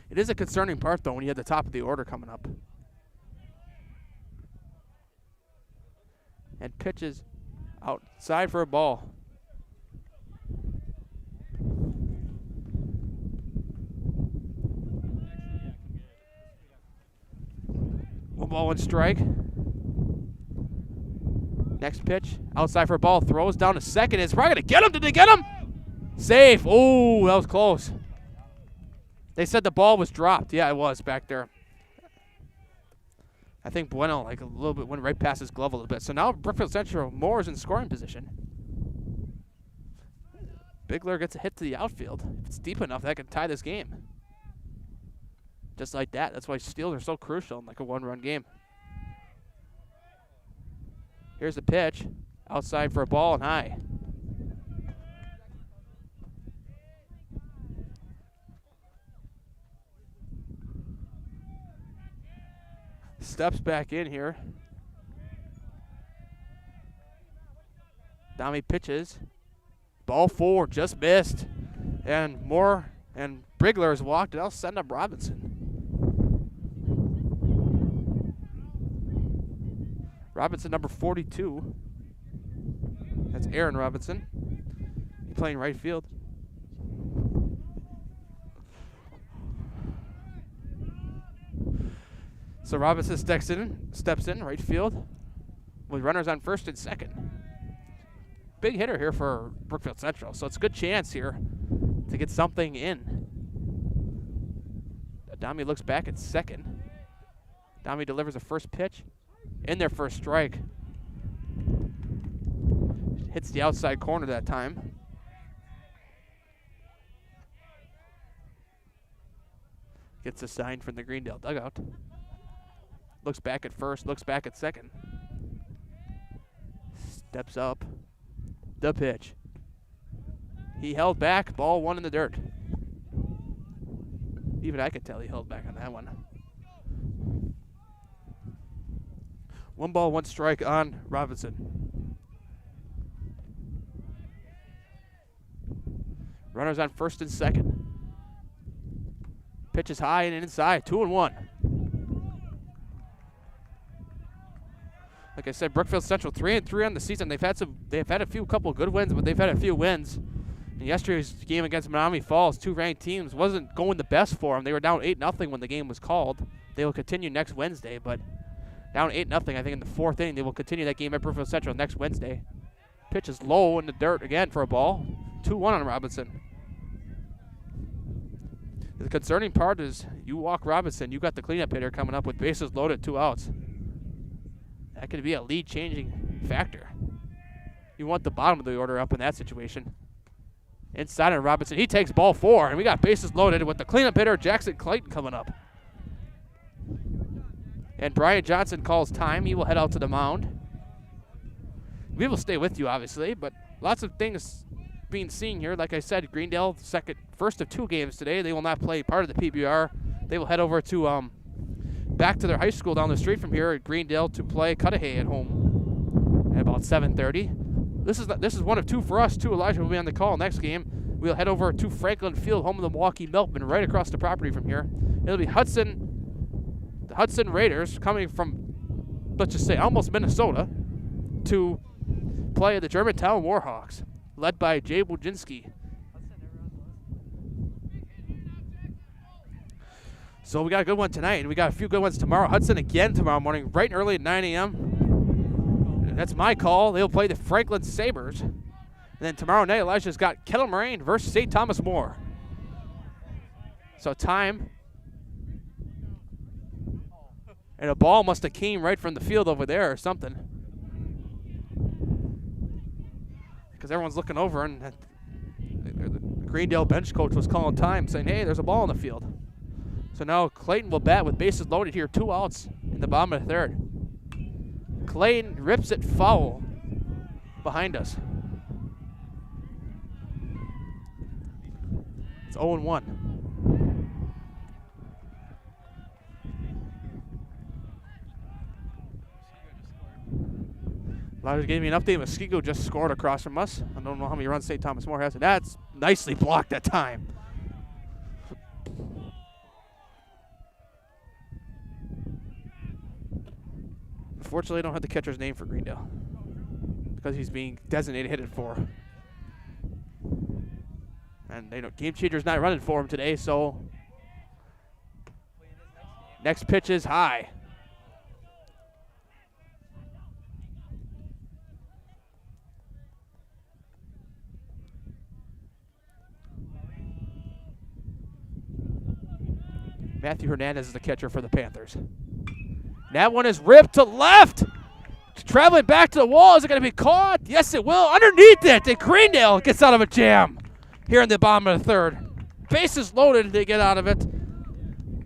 S1: It is a concerning part, though, when you have the top of the order coming up. And pitches outside for a ball. One ball, 1 strike. Next pitch, outside for a ball, throws down to second. It's probably going to get him. Did they get him? Safe. Oh, that was close. They said the ball was dropped. Yeah, it was back there. I think Bueno, like a little bit, went right past his glove a little bit. So now Brookfield Central, Moore is in scoring position. Bigler gets a hit to the outfield. If it's deep enough, that could tie this game. Just like that. That's why steals are so crucial in like a 1-run game. Here's the pitch. Outside for a ball and high. Steps back in here. Dami pitches. Ball 4, just missed. And Moore and Brigler has walked, and I'll send up Robinson. Robinson, number 42. That's Aaron Robinson. He's playing right field. So Robinson steps in right field with runners on first and second. Big hitter here for Brookfield Central, so it's a good chance here to get something in. Adami looks back at second. Adami delivers a first pitch. In their first strike. Hits the outside corner that time. Gets a sign from the Greendale dugout. Looks back at first, looks back at second. Steps up. The pitch. He held back, ball 1 in the dirt. Even I could tell he held back on that one. 1 ball, 1 strike on Robinson. Runners on first and second. Pitch is high and inside, 2-1. Like I said, Brookfield Central 3-3 on the season. They've had a couple good wins, but they've had a few wins. And yesterday's game against Menominee Falls, 2 ranked teams, wasn't going the best for them. They were down 8-0 when the game was called. They will continue next Wednesday, but down 8-0, I think, in the 4th inning. They will continue that game at Brookfield Central next Wednesday. Pitch is low in the dirt again for a ball. 2-1 on Robinson. The concerning part is you walk Robinson, you got the cleanup hitter coming up with bases loaded, 2 outs. That could be a lead-changing factor. You want the bottom of the order up in that situation. Inside on Robinson, he takes ball 4, and we got bases loaded with the cleanup hitter, Jackson Clayton, coming up. And Brian Johnson calls time. He will head out to the mound. We will stay with you, obviously, but lots of things being seen here. Like I said, Greendale, first of 2 games today. They will not play part of the PBR. They will head over to back to their high school down the street from here at Greendale to play Cudahy at home at about 7:30. This is 1 of 2 for us, too. Elijah will be on the call next game. We'll head over to Franklin Field, home of the Milwaukee Milkmen, right across the property from here. It'll be the Hudson Raiders coming from, let's just say, almost Minnesota to play the Germantown Warhawks. led by Jay Wojcinski. So we got a good one tonight, and we got a few good ones tomorrow. Hudson again tomorrow morning, bright and early at 9 a.m. That's my call. They'll play the Franklin Sabres. And then tomorrow night, Elijah's got Kettle Moraine versus St. Thomas More. So time. And a ball must have came right from the field over there or something. Because everyone's looking over, and the Greendale bench coach was calling time, saying, hey, there's a ball in the field. So now Clayton will bat with bases loaded here, 2 outs in the bottom of the 3rd. Clayton rips it foul behind us. It's 0-1. Elijah gave me an update. Muskego just scored across from us. I don't know how many runs St. Thomas More has. That's nicely blocked that time. Unfortunately, I don't have the catcher's name for Greendale because he's being designated hit it for. And Game Chaser's not running for him today, so next pitch is high. Matthew Hernandez is the catcher for the Panthers. That one is ripped to left. Traveling back to the wall. Is it going to be caught? Yes, it will. Underneath it. And Greendale gets out of a jam here in the bottom of the 3rd. Bases loaded. They get out of it.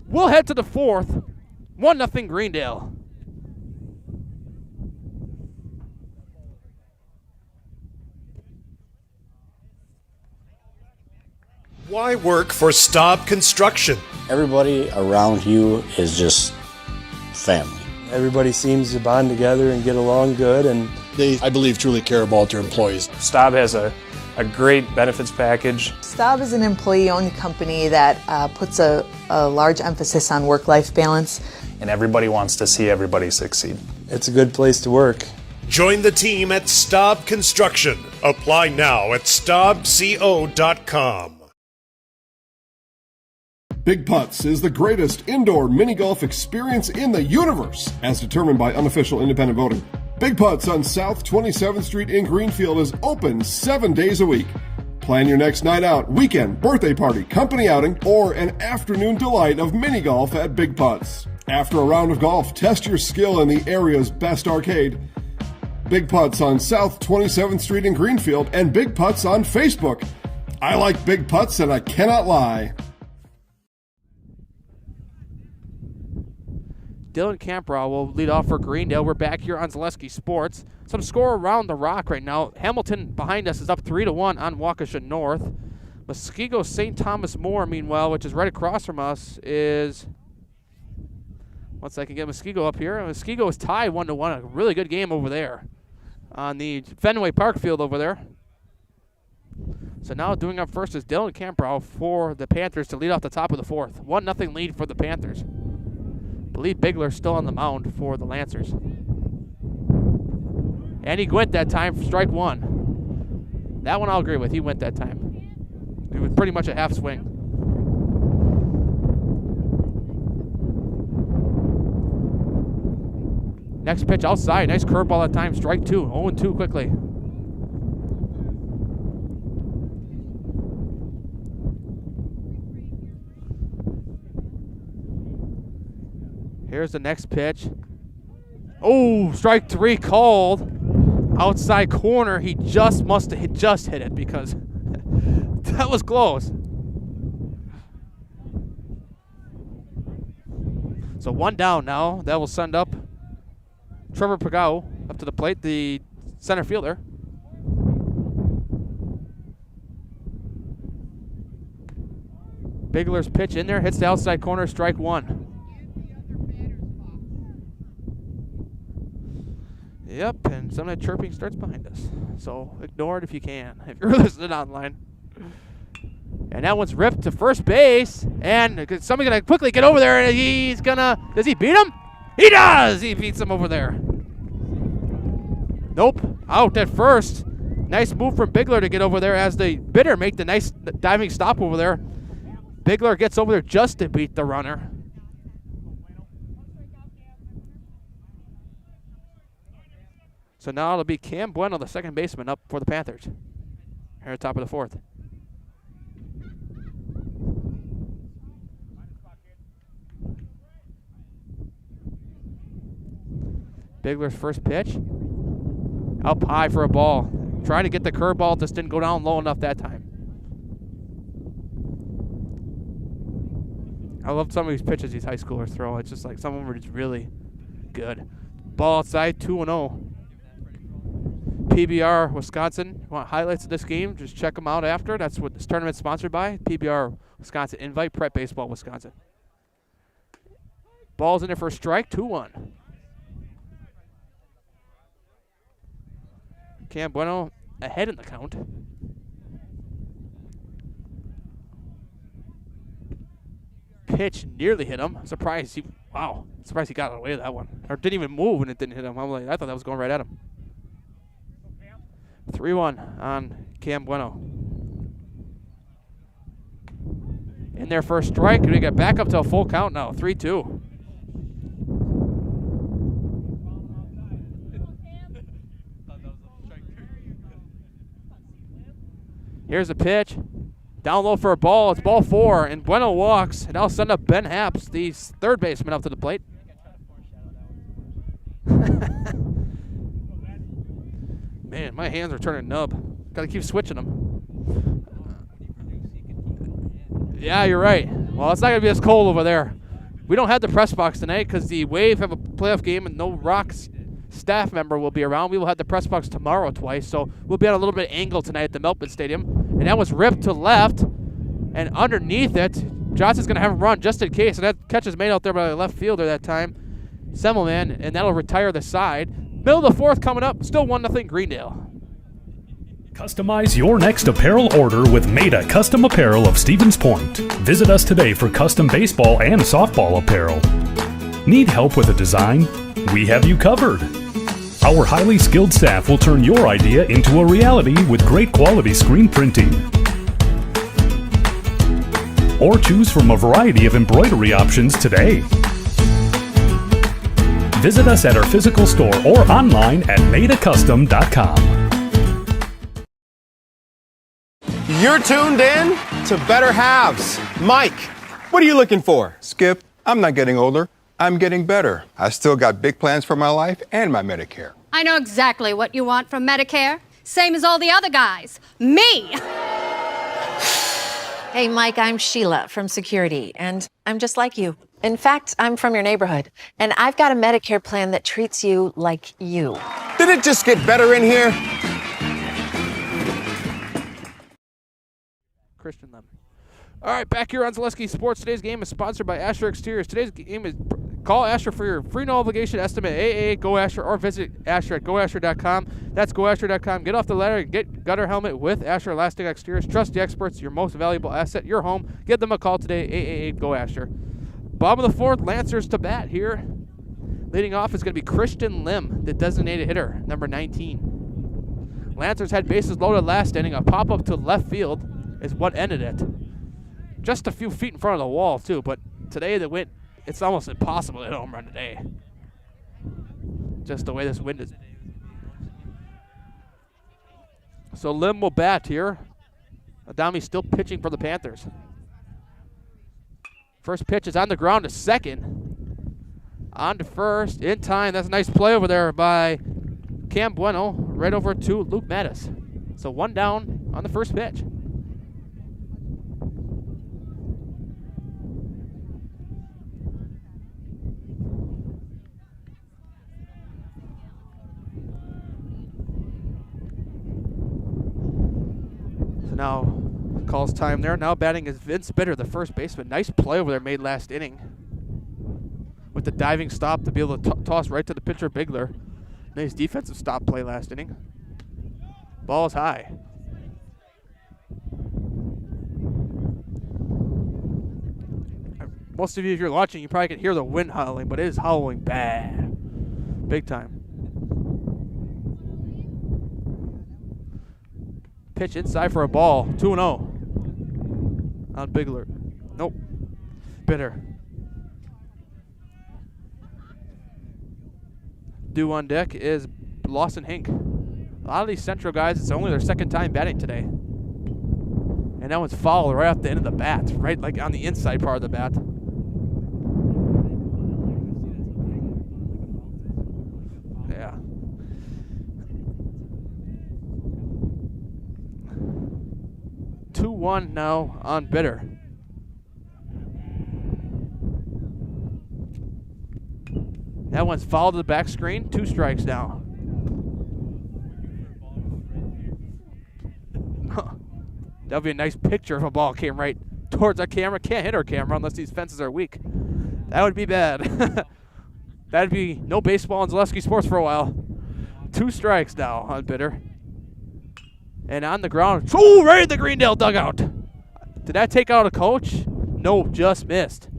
S1: We'll head to the 4th. 1-0 Greendale.
S10: Why work for Staub Construction?
S11: Everybody around you is just family.
S12: Everybody seems to bond together and get along good, and
S10: They, I believe, truly care about their employees.
S12: Staub has a great benefits package.
S13: Staub is an employee-owned company that puts a large emphasis on work-life balance.
S12: And everybody wants to see everybody succeed. It's a good place to work.
S10: Join the team at Staub Construction. Apply now at staubco.com.
S4: Big Putts is the greatest indoor mini golf experience in the universe, as determined by unofficial independent voting. Big Putts on South 27th Street in Greenfield is open 7 days a week. Plan your next night out, weekend, birthday party, company outing, or an afternoon delight of mini golf at Big Putts. After a round of golf, test your skill in the area's best arcade. Big Putts on South 27th Street in Greenfield and Big Putts on Facebook. I like Big Putts and I cannot lie.
S1: Dylan Camprow will lead off for Greendale. We're back here on Zaleski Sports. Some score around the rock right now. Hamilton behind us is up 3-1 on Waukesha North. Muskego St. Thomas More, meanwhile, which is right across from us, is... Once I can get Muskego up here. Muskego is tied 1-1. A really good game over there on the Fenway Park field over there. So now doing up first is Dylan Camprow for the Panthers to lead off the top of the 4th. 1-0 lead for the Panthers. I believe Bigler's still on the mound for the Lancers. And he went that time for strike 1. That one I'll agree with. He went that time. It was pretty much a half swing. Next pitch outside. Nice curveball that time. Strike 2. 0-2 quickly. Here's the next pitch. Oh, strike 3 called. Outside corner. He just must have hit it because that was close. So 1 down now. That will send up Trevor Pagao up to the plate, the center fielder. Bigler's pitch in there, hits the outside corner, strike 1. Yep, and some of that chirping starts behind us. So ignore it if you can, if you're listening online. And that one's ripped to first base. And somebody's going to quickly get over there, and he's going to... Does he beat him? He does! He beats him over there. Nope, out at first. Nice move from Bigler to get over there as the Bitter make the nice diving stop over there. Bigler gets over there just to beat the runner. So now it'll be Cam Bueno, the second baseman, up for the Panthers. Here at the top of the fourth. Bigler's first pitch. Up high for a ball. Trying to get the curveball, just didn't go down low enough that time. I love some of these pitches these high schoolers throw. It's just like some of them are just really good. Ball outside, 2-0. PBR Wisconsin. Want highlights of this game? Just check them out after. That's what this tournament's sponsored by. PBR Wisconsin Invite Prep Baseball Wisconsin. Ball's in there for a strike, 2-1. Cam Bueno ahead in the count. Pitch nearly hit him. Surprised he got away with that one. Or didn't even move when it didn't hit him. I thought that was going right at him. 3-1 on Cam Bueno. In their first strike, we get back up to a full count now. 3-2. Here's a pitch. Down low for a ball. It's ball 4, and Bueno walks. And I'll send up Ben Haps, the third baseman, up to the plate. Man, my hands are turning nub. Got to keep switching them. Yeah, you're right. Well, it's not going to be as cold over there. We don't have the press box tonight because the Wave have a playoff game and no Rocks staff member will be around. We will have the press box tomorrow twice, so we'll be on a little bit of angle tonight at the Meltman Stadium. And that was ripped to left, and underneath it, Johnson's going to have him run just in case. And that catch is made out there by the left fielder that time, Semmelman, and that'll retire the side. Middle of the fourth coming up, still 1-0 Greendale.
S14: Customize your next apparel order with Maida Custom Apparel of Stevens Point. Visit us today for custom baseball and softball apparel. Need help with a design? We have you covered. Our highly skilled staff will turn your idea into a reality with great quality screen printing. Or choose from a variety of embroidery options today. Visit us at our physical store or online at maidacustom.com.
S15: You're tuned in to Better Halves. Mike, what are you looking for?
S16: Skip, I'm not getting older. I'm getting better. I still got big plans for my life and my Medicare.
S17: I know exactly what you want from Medicare. Same as all the other guys. Me!
S18: Hey, Mike, I'm Sheila from Security, and I'm just like you. In fact, I'm from your neighborhood, and I've got a Medicare plan that treats you like you.
S15: Did it just get better in here?
S1: Christian Lemon. All right, back here on Zaleski Sports. Today's game is sponsored by Asher Exteriors. Today's game is call Asher for your free no obligation estimate. AAA Go Asher, or visit Asher at goasher.com. That's goasher.com. Get off the ladder and get gutter helmet with Asher Elastic Exteriors. Trust the experts, your most valuable asset, your home. Give them a call today. AAA Go Asher. Bottom of the fourth, Lancers to bat here. Leading off is going to be Christian Lim, the designated hitter, number 19. Lancers had bases loaded last inning. A pop-up to left field is what ended it. Just a few feet in front of the wall, too, but today the wind, it's almost impossible to hit a home run today. Just the way this wind is. So Lim will bat here. Adami still pitching for the Panthers. First pitch is on the ground to second. On to first, in time. That's a nice play over there by Cam Bueno, right over to Luke Mattis. So one down on the first pitch. Now calls time there. Now batting is Vince Bitter, the first baseman. Nice play over there made last inning with the diving stop to be able to toss right to the pitcher, Bigler. Nice defensive stop play last inning. Ball is high. Most of you, if you're watching, you probably can hear the wind howling, but it is howling bad. Big time. Pitch inside for a ball. 2-0. On Bigler. Nope. Bitter. Due on deck is Lawson Hink. A lot of these Central guys, it's only their second time batting today. And that one's fouled right off the end of the bat, right like on the inside part of the bat. Yeah. Two 2-1 now on Bitter. That one's fouled to the back screen. 2 strikes now. That would be a nice picture if a ball came right towards our camera. Can't hit our camera unless these fences are weak. That would be bad. That'd be no baseball in Zaleski Sports for a while. 2 strikes now on Bitter. And on the ground. Oh, right in the Greendale dugout. Did that take out a coach? No, just missed.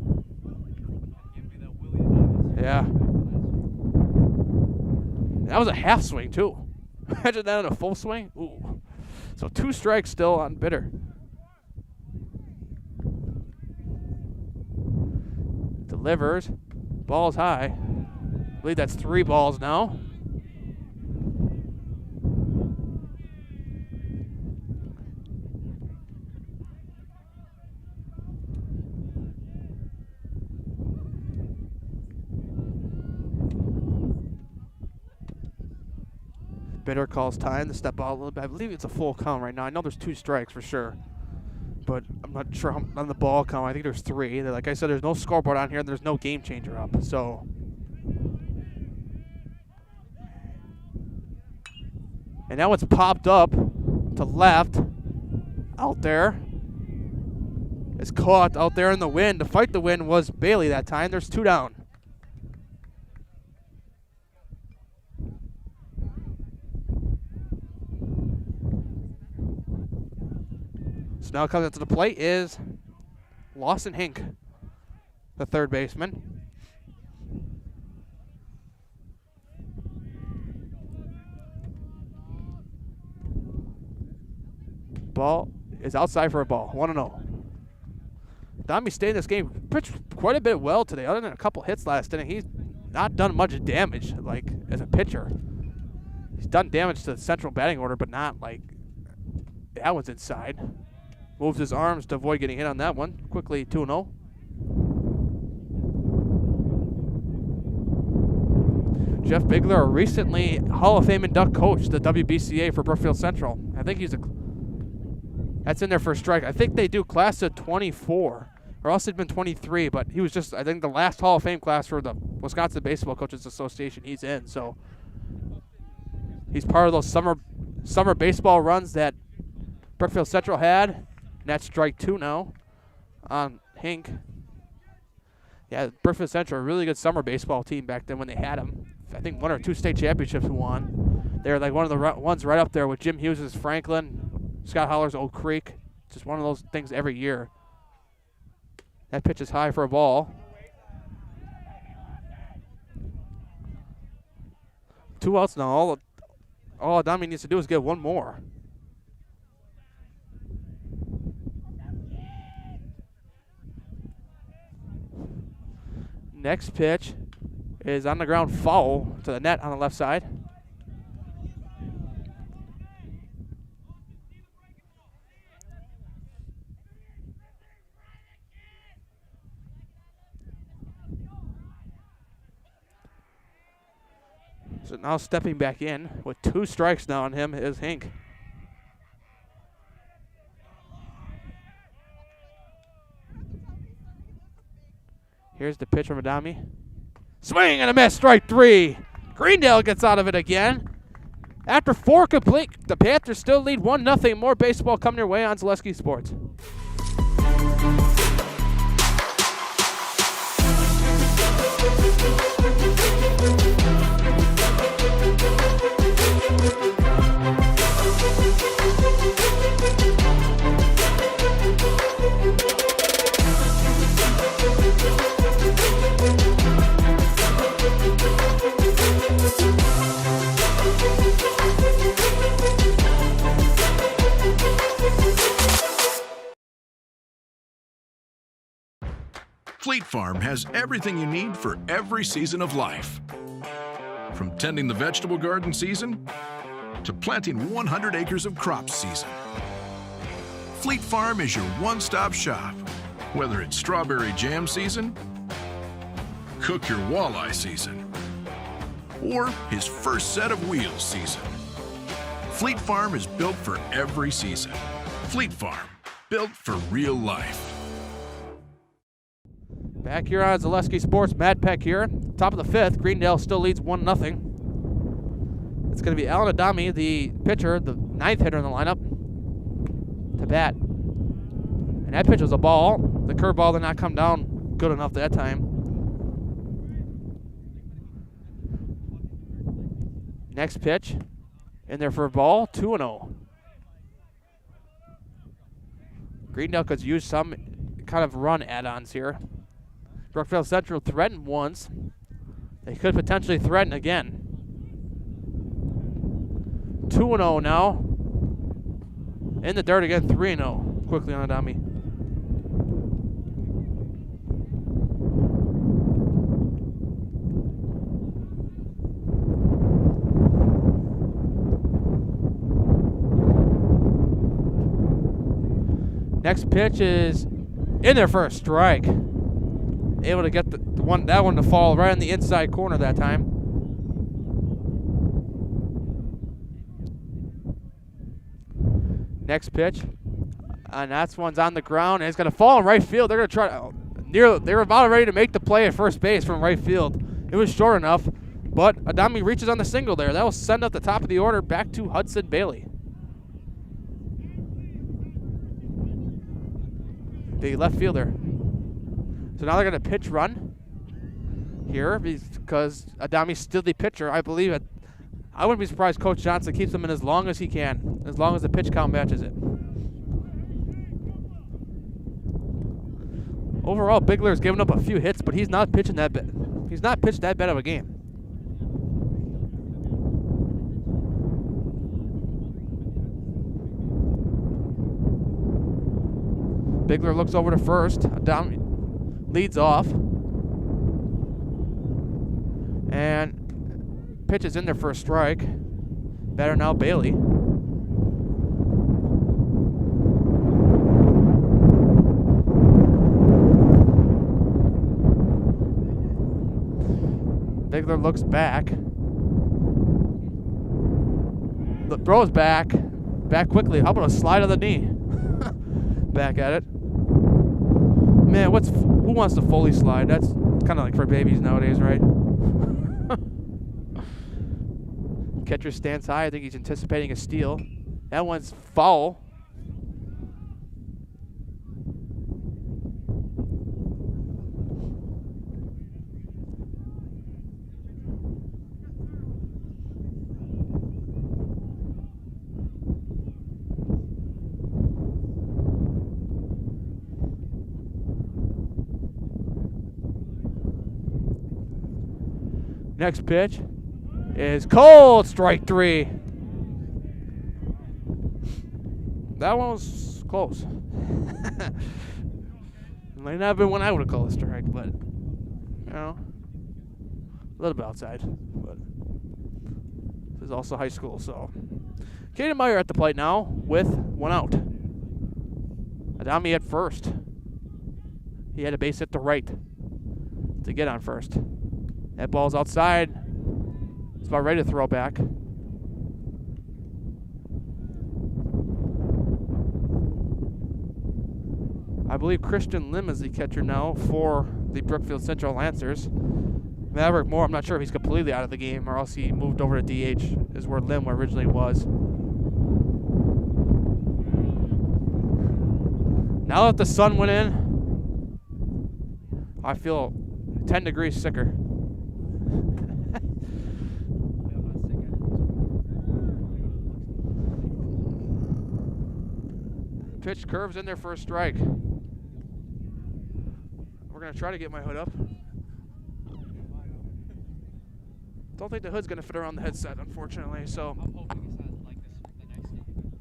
S1: Yeah. That was a half swing, too. Imagine that in a full swing. Ooh. So 2 strikes still on Bitter. Delivers. Ball's high. I believe that's 3 balls now. Bitter calls time to step out a little bit. I believe it's a full count right now. I know there's 2 strikes for sure, but I'm not sure on the ball count. I think there's 3. Like I said, there's no scoreboard on here, and there's no game changer up. So, and now it's popped up to left out there. It's caught out there in the wind. To fight the wind was Bailey that time. There's 2 down. So now coming up to the plate is Lawson Hink, the third baseman. Ball is outside for a ball, 1-0. Dami stayed in this game, pitched quite a bit well today. Other than a couple hits last inning, he's not done much damage, like, as a pitcher. He's done damage to the central batting order, but not, like, that one's inside. Moves his arms to avoid getting hit on that one. Quickly 2-0. Jeff Bigler, a recently Hall of Fame induct coach, the WBCA for Brookfield Central. I think that's in there for a strike. I think they do class of 24, or else it'd been 23, but he was just, I think, the last Hall of Fame class for the Wisconsin Baseball Coaches Association he's in. So he's part of those summer baseball runs that Brookfield Central had. And that's strike 2 now on Hink. Yeah, Brookfield Central, a really good summer baseball team back then when they had him. I think 1 or 2 state championships won. They were like one of the ones right up there with Jim Hughes' Franklin, Scott Holler's Oak Creek. Just one of those things every year. That pitch is high for a ball. 2 outs now. All Adami needs to do is get 1 more. Next pitch is on the ground, foul to the net on the left side. So now stepping back in with 2 strikes now on him is Hink. Here's the pitch from Adami. Swing and a miss, strike 3. Greendale gets out of it again. After 4 complete, the Panthers still lead 1-0. More baseball coming your way on Zaleski Sports.
S6: Fleet Farm has everything you need for every season of life. From tending the vegetable garden season to planting 100 acres of crops season. Fleet Farm is your one-stop shop. Whether it's strawberry jam season, cook your walleye season, or his first set of wheels season. Fleet Farm is built for every season. Fleet Farm, built for real life.
S1: Back here on Zaleski Sports, Matt Peck here. Top of the fifth, Greendale still leads 1-0. It's going to be Alan Adami, the pitcher, the ninth hitter in the lineup, to bat. And that pitch was a ball. The curveball did not come down good enough that time. Next pitch, in there for a ball, 2-0. Greendale could use some kind of run add-ons here. Brookfield Central threatened once. They could potentially threaten again. 2-0 now. In the dirt again, 3-0. Quickly on Adami. Next pitch is in there for a strike. Able to get that one to fall right in the inside corner that time. Next pitch, and that's one's on the ground, and it's going to fall in right field. They're going to try to they were about ready to make the play at first base from right field. It was short enough, but Adami reaches on the single there. That will send up the top of the order back to Hudson Bailey. The left fielder. So now they're going to pitch run here because Adami's still the pitcher. I believe it. I wouldn't be surprised Coach Johnson keeps him in as long as he can, as long as the pitch count matches it. Overall, Bigler's given up a few hits, but he's not pitching that bad. He's not pitched that bad of a game. Bigler looks over to first. Adami leads off. And pitches in there for a strike. Batter now Bailey. Bigler looks back. Throws back. Back quickly. How about a slide of the knee? Back at it. Man, who wants to Foley slide? That's kind of like for babies nowadays, right? Catcher stands high. I think he's anticipating a steal. That one's foul. Next pitch is cold, strike three. That one was close. Might not have been one I would have called a strike, but, you know, a little bit outside. But this is also high school, so. Caden Meyer at the plate now with one out. Adami at first. He had a base hit to right to get on first. That ball's outside. It's about ready to throw back. I believe Christian Lim is the catcher now for the Brookfield Central Lancers. Maverick Moore, I'm not sure if he's completely out of the game or else he moved over to DH, is where Lim originally was. Now that the sun went in, I feel 10 degrees sicker. Pitch curves in there for a strike. We're going to try to get my hood up. Don't think the hood's going to fit around the headset, unfortunately, so.
S2: I'm hoping it's not like this the next game.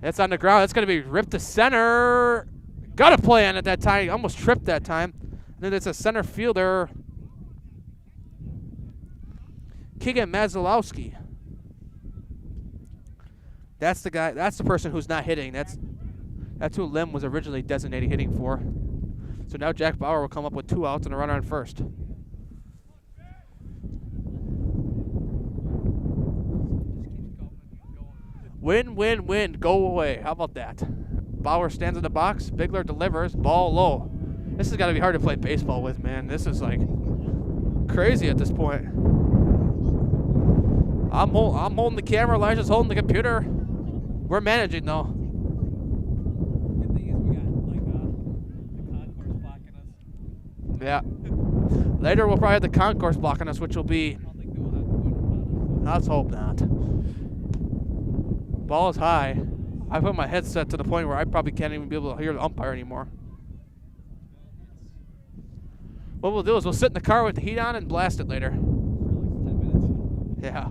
S1: That's on the ground. That's going to be ripped to center. Got a play on it that time. Almost tripped that time. And then it's a center fielder, Keegan Mazalowski. That's the guy. That's the person who's not hitting. That's who Lim was originally designated hitting for. So now Jack Bauer will come up with 2 outs and a runner on first. Win, win, win. Go away. How about that? Bauer stands in the box. Bigler delivers. Ball low. This has got to be hard to play baseball with, man. This is like crazy at this point. I'm holding the camera. Elijah's holding the computer. We're managing though.
S2: Good thing is we got like the concourse blocking us.
S1: Yeah. Later we'll probably have the concourse blocking us, which will be. Let's hope not. Ball is high. I put my headset to the point where I probably can't even be able to hear the umpire anymore. What we'll do is we'll sit in the car with the heat on and blast it later. Yeah.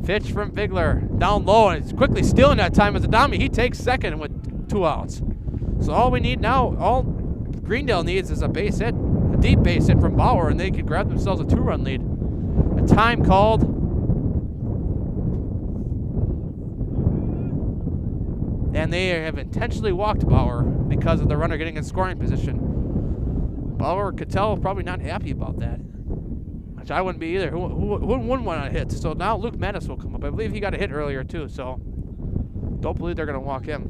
S1: Pitch from Bigler. Down low, and it's quickly stealing that time as Adami. He takes second with 2 outs. So all we need now, all Greendale needs is a base hit, a deep base hit from Bauer, and they could grab themselves a 2-run lead. A time called. And they have intentionally walked Bauer because of the runner getting in scoring position. Bauer could tell probably not happy about that. Which I wouldn't be either. Who wouldn't want a hit? So now Luke Mattis will come up. I believe he got a hit earlier too, so don't believe they're going to walk him.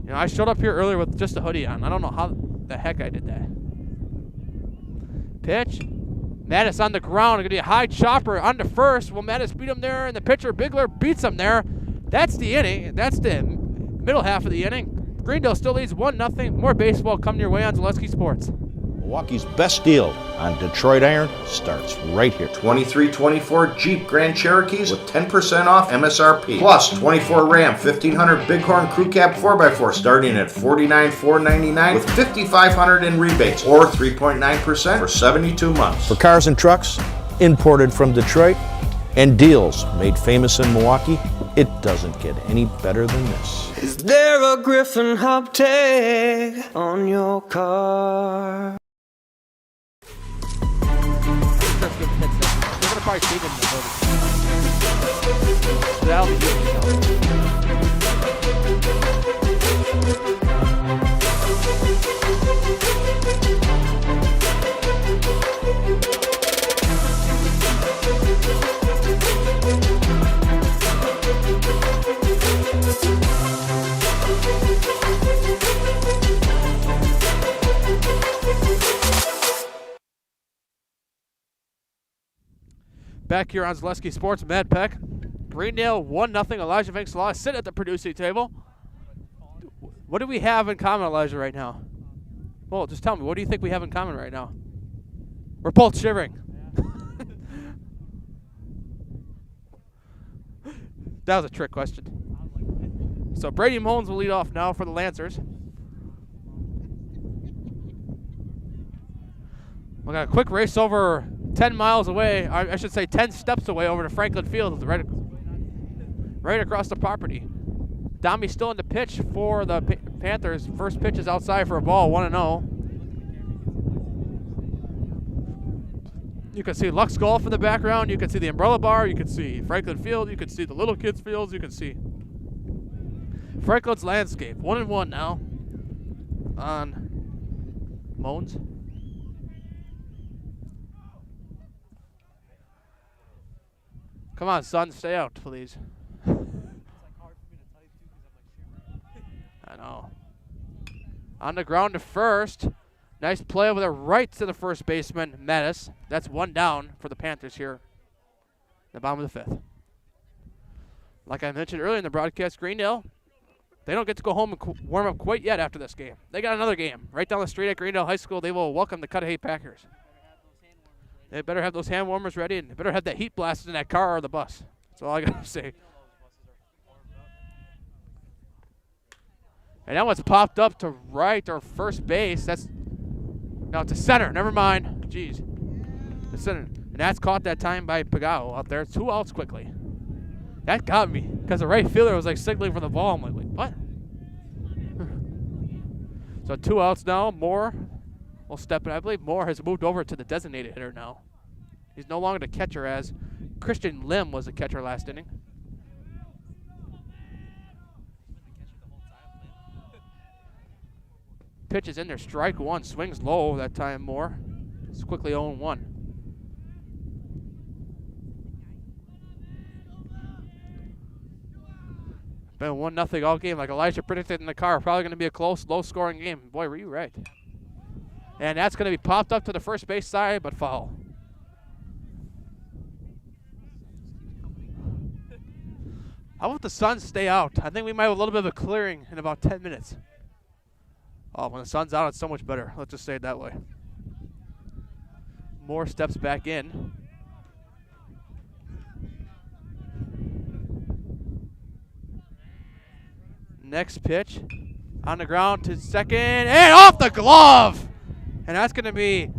S1: You know, I showed up here earlier with just a hoodie on. I don't know how the heck I did that. Pitch. Mattis on the ground. Going to be a high chopper on to first. Will Mattis beat him there? And the pitcher, Bigler, beats him there. That's the inning. That's the middle half of the inning. Greendale still leads 1-0. More baseball coming your way on Zaleski Sports.
S7: Milwaukee's best deal on Detroit Iron starts right here.
S8: 2324 Jeep Grand Cherokees with 10% off MSRP. Plus 24 Ram 1500 Bighorn Crew Cab 4x4 starting at $49,499 with $5,500 in rebates or 3.9% for 72 months.
S7: For cars and trucks, imported from Detroit, and deals made famous in Milwaukee, it doesn't get any better than this.
S19: Is there a Griffin hub tag on your car?
S1: They're gonna probably save him in the building. That'll be good. Back here on Zaleski Sports, Matt Peck. Greendale 1-0. Elijah Vinks sit at the producing table. What do we have in common, Elijah, right now? Well, just tell me, what do you think we have in common right now? We're both shivering. That was a trick question. So Brady Mullins will lead off now for the Lancers. We got a quick race over 10 miles away. I should say 10 steps away over to Franklin Field, right across the property. Domi still in the pitch for the Panthers. First pitch is outside for a ball, 1-0. You can see Lux Golf in the background. You can see the Umbrella Bar. You can see Franklin Field. You can see the Little Kids Fields. You can see Franklin's landscape. 1-1 now on Moans. Come on, son, stay out, please. I know. On the ground to first. Nice play with a right to the first baseman, Mattis. That's 1 down for the Panthers here. The bottom of the 5th. Like I mentioned earlier in the broadcast, Greendale, they don't get to go home and warm up quite yet after this game. They got another game right down the street at Greendale High School. They will welcome the Cudahy Packers. They better have those hand warmers ready, and they better have that heat blasted in that car or the bus. That's all I got to say. And that one's popped up to right or first base. That's no, to center. Never mind. Jeez. The center. And that's caught that time by Pagao out there. 2 outs quickly. That got me because the right fielder was like signaling for the ball. I'm like, wait, what? So 2 outs now. Moore will step in. I believe Moore has moved over to the designated hitter now. He's no longer the catcher as Christian Lim was the catcher last inning. Pitch is in there. Strike 1. Swings low that time, Moore. It's quickly 0-1. Been 1-0 all game. Like Elijah predicted in the car. Probably going to be a close, low-scoring game. Boy, were you right. And that's going to be popped up to the first base side, but foul. How about the Suns stay out? I think we might have a little bit of a clearing in about 10 minutes. Oh, when the sun's out, it's so much better. Let's just say it that way. Moore steps back in. Next pitch. On the ground to second. And off the glove! And that's going to be,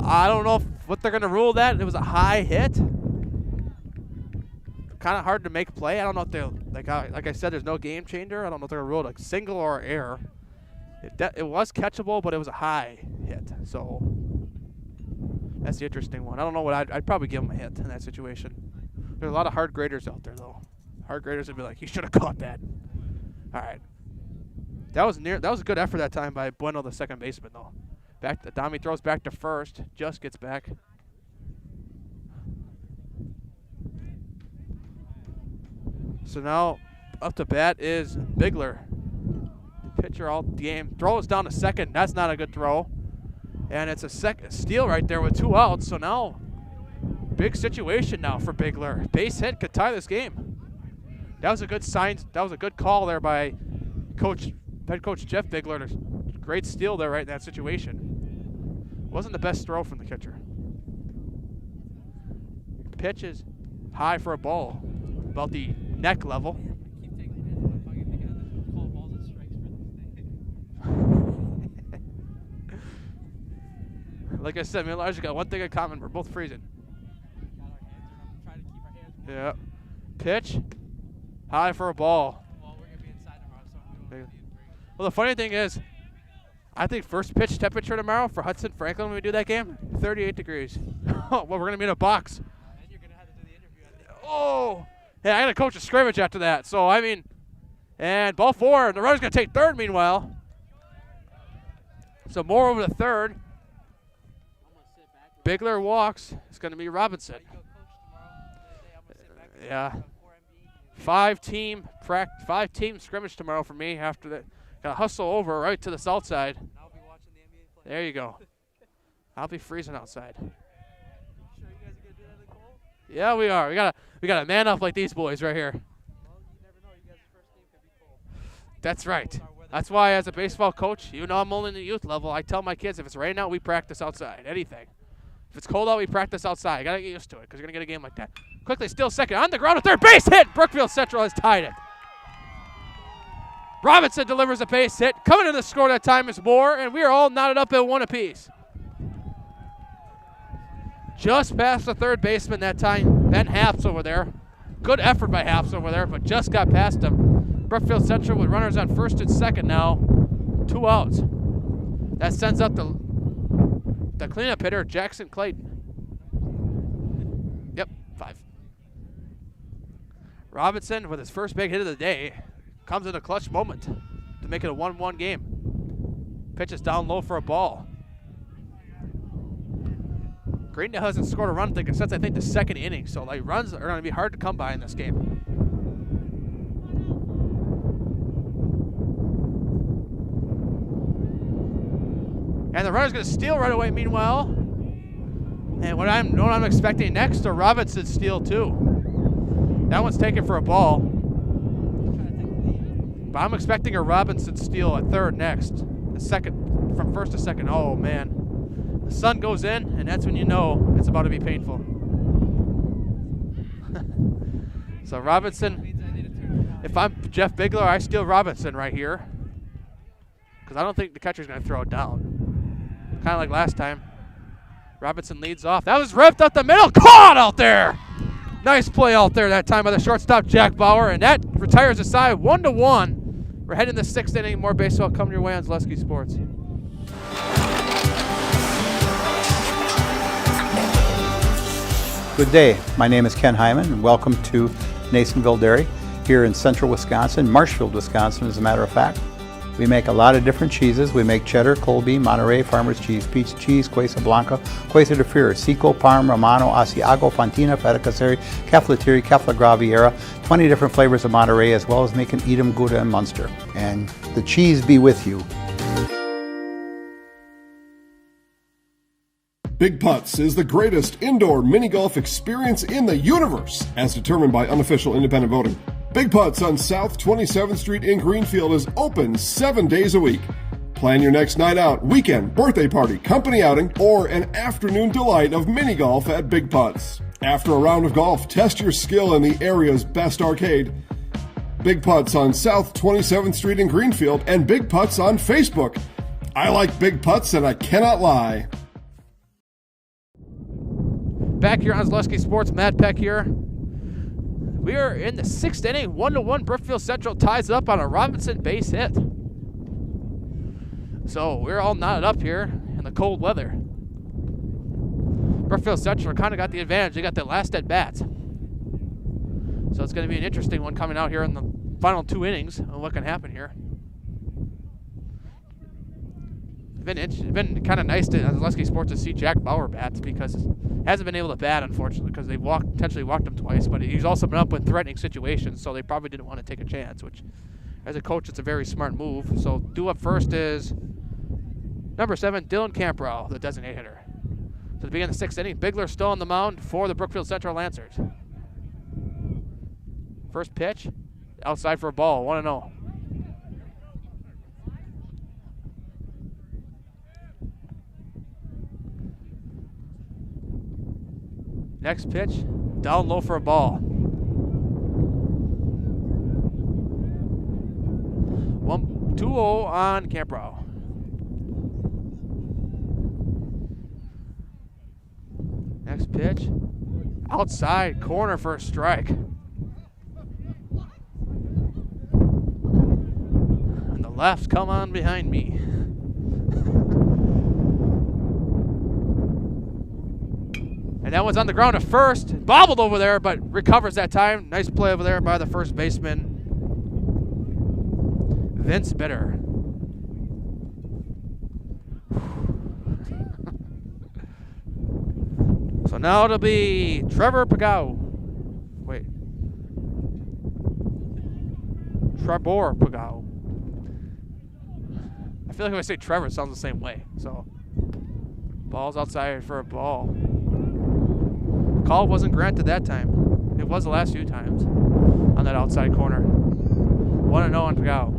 S1: I don't know what they're going to rule that. It was a high hit. Kind of hard to make play. I don't know if they'll, like I said, there's no game changer. I don't know if they're going to rule it a single or error. It was catchable, but it was a high hit. So that's the interesting one. I don't know what I'd probably give him a hit in that situation. There's a lot of hard graders out there, though. Hard graders would be like, you should have caught that. All right. That was a good effort that time by Bueno, the second baseman, though. Back to Adami throws back to first. Just gets back. So now up to bat is Bigler. The pitcher all game. Throws down to second. That's not a good throw. And it's a second steal right there with 2 outs. So now big situation now for Bigler. Base hit could tie this game. That was a good sign. That was a good call there by head coach Jeff Bigler. Great steal there right in that situation. Wasn't the best throw from the catcher. Pitch is high for a ball. About the neck level. Like I said, me and Elijah got one thing in common. We're both freezing. Yeah. Pitch. High for a ball. Well, the funny thing is, I think first pitch temperature tomorrow for Hudson Franklin when we do that game, 38 degrees. Well, we're going to be in a box. Oh! Yeah, I got to coach a scrimmage after that. So, I mean, and ball 4. The runner's going to take third meanwhile. So, Moore over to third. Bigler walks. It's going to be Robinson. Yeah. 5-team scrimmage tomorrow for me after that. Got to hustle over right to the south side. There you go. I'll be freezing outside. Yeah, we are. We got to man up like these boys right here. That's right. That's why as a baseball coach, you know I'm only in the youth level. I tell my kids if it's raining out, we practice outside. Anything. If it's cold out, we practice outside. You got to get used to it because you're going to get a game like that. Quickly, still second. On the ground, a third base hit. Brookfield Central has tied it. Robinson delivers a base hit. Coming to the score that time is Moore, and we are all knotted up at 1 apiece. Just past the third baseman that time, Ben Haps over there. Good effort by Haps over there, but just got past him. Brookfield Central with runners on first and second now. 2 outs. That sends up the cleanup hitter, Jackson Clayton. Yep, 5. Robinson with his first big hit of the day comes in a clutch moment to make it a 1-1 game. Pitches down low for a ball. Greendale hasn't scored a run since I think the second inning, so like runs are going to be hard to come by in this game. And the runner's going to steal right away meanwhile. And what I'm expecting next, a Robinson steal too. That one's taken for a ball. But I'm expecting a Robinson steal at third next. The second, from first to second. Oh man. The sun goes in, and that's when you know it's about to be painful. So Robinson, if I'm Jeff Bigler, I steal Robinson right here. Because I don't think the catcher's going to throw it down. Kind of like last time. Robinson leads off. That was ripped up the middle. Caught out there. Nice play out there that time by the shortstop, Jack Bauer, and that retires the side 1-1. We're heading to the 6th inning. More baseball coming your way on Zaleski Sports.
S3: Good day. My name is Ken Hyman, and welcome to Nasonville Dairy here in central Wisconsin, Marshfield, Wisconsin, as a matter of fact. We make a lot of different cheeses. We make cheddar, Colby, Monterey, Farmer's Cheese, Peach Cheese, Quesa Blanca, Quesa de Freer, Seco, Parm, Romano, Asiago, Fontina, Feta Caseri, Caflateri, Cafla Graviera, 20 different flavors of Monterey, as well as making Edam, Gouda, and Munster. And the cheese be with you.
S4: Big Putts is the greatest indoor mini golf experience in the universe, as determined by unofficial independent voting. Big Putts on South 27th Street in Greenfield is open 7 days a week. Plan your next night out, weekend, birthday party, company outing, or an afternoon delight of mini golf at Big Putts. After a round of golf, test your skill in the area's best arcade. Big Putts on South 27th Street in Greenfield and Big Putts on Facebook. I like Big Putts and I cannot lie.
S1: Back here on Zaleski Sports, Matt Peck here. We are in the 6th inning. 1-1. Brookfield Central ties up on a Robinson base hit. So we're all knotted up here in the cold weather. Brookfield Central kind of got the advantage. They got the last at bat. So it's going to be an interesting one coming out here in the final 2 innings of what can happen here. It's been kind of nice to Zaleski Sports to see Jack Bauer bat, because he hasn't been able to bat, unfortunately, because they intentionally walked him twice, but he's also been up in threatening situations, so they probably didn't want to take a chance, which as a coach it's a very smart move. So due up first is number 7, Dylan Camprow, the designated hitter. So to begin the 6th inning, Bigler still on the mound for the Brookfield Central Lancers. First pitch, outside for a ball, 1-0. Next pitch, down low for a ball. 2-0 on Camprow. Next pitch, outside corner for a strike. And the left, come on behind me. And that one's on the ground at first. Bobbled over there, but recovers that time. Nice play over there by the first baseman, Vince Bitter. So now it'll be Trevor Pagao. Wait. Trebor Pagao. I feel like if I say Trevor, it sounds the same way. So, ball's outside for a ball. Call wasn't granted that time. It was the last few times on that outside corner. 1-0 on Pagao.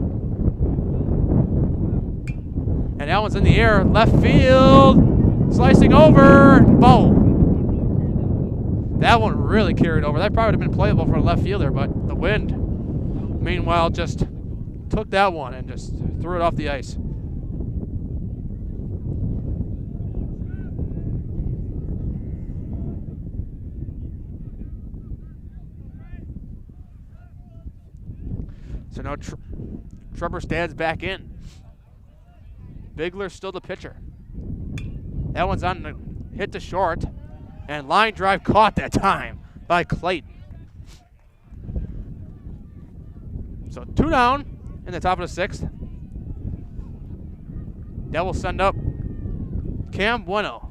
S1: And that one's in the air, left field, slicing over, ball. That one really carried over. That probably would have been playable for a left fielder, but the wind, meanwhile, just took that one and just threw it off the ice. So now Trevor stands back in. Bigler's still the pitcher. That one's on the hit to short, and line drive caught that time by Clayton. So 2 down in the top of the 6th. That will send up Cam Bueno.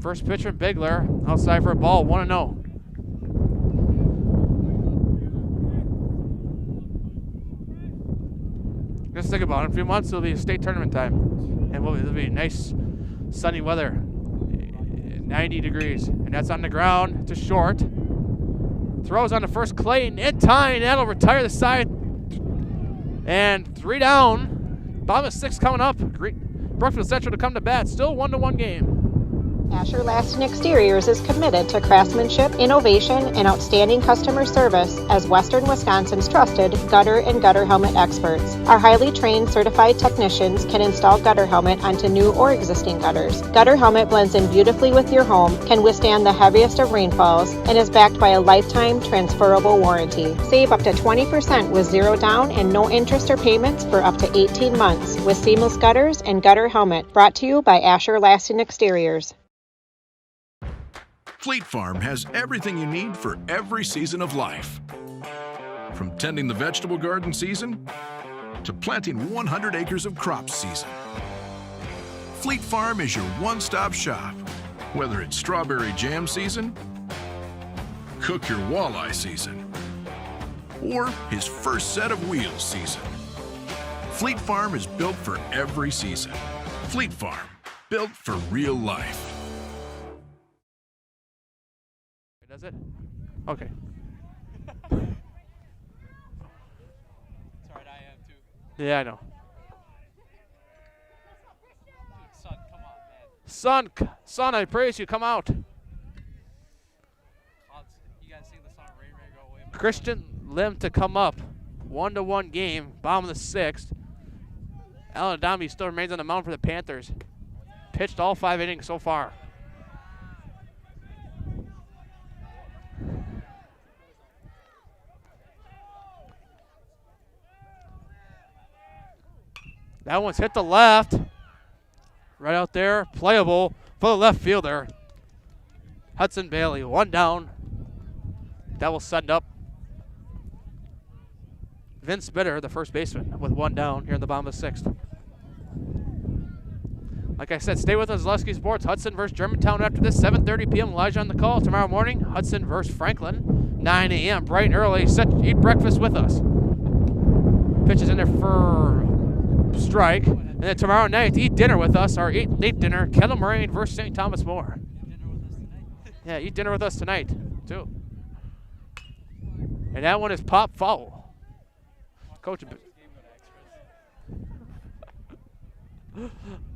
S1: First pitch from Bigler, outside for a ball, 1-0. Just think about it. In a few months, it'll be state tournament time. And it'll be nice sunny weather, 90 degrees. And that's on the ground to short. Throws on the first, Clayton in time. That'll retire the side. And 3 down. Bottom of 6 coming up. Brookfield Central to come to bat. Still 1-1 game.
S5: Asher Laston Exteriors is committed to craftsmanship, innovation, and outstanding customer service as Western Wisconsin's trusted gutter and gutter helmet experts. Our highly trained certified technicians can install gutter helmet onto new or existing gutters. Gutter helmet blends in beautifully with your home, can withstand the heaviest of rainfalls, and is backed by a lifetime transferable warranty. Save up to 20% with zero down and no interest or payments for up to 18 months with seamless gutters and gutter helmet. Brought to you by Asher Laston Exteriors.
S6: Fleet Farm has everything you need for every season of life. From tending the vegetable garden season to planting 100 acres of crops season. Fleet Farm is your one-stop shop. Whether it's strawberry jam season, cook your walleye season, or his first set of wheels season. Fleet Farm is built for every season. Fleet Farm, built for real life.
S1: Does it? Okay.
S2: It's alright, I am too.
S1: Yeah, I know.
S2: Dude, son, come on, man.
S1: Son, I praise you. Come out.
S2: You gotta sing the song Rain, Rain, Go Away.
S1: Christian Lim to come up. 1-1 game. Bottom of the 6th. Alan Adami still remains on the mound for the Panthers. Pitched all 5 innings so far. That one's hit the left. Right out there. Playable for the left fielder. Hudson Bailey, 1 down. That will send up Vince Bitter, the first baseman, with 1 down here in the bottom of the 6th. Like I said, stay with us, Lusky Sports. Hudson versus Germantown after this, 7:30 p.m. Elijah on the call. Tomorrow morning, Hudson versus Franklin, 9 a.m. bright and early. Eat breakfast with us. Pitches in there for strike. And then tomorrow night, eat dinner with us, or eat late dinner, Kettle Moraine versus St. Thomas More. Yeah, eat dinner with us tonight, too. And that one is pop foul. Coach.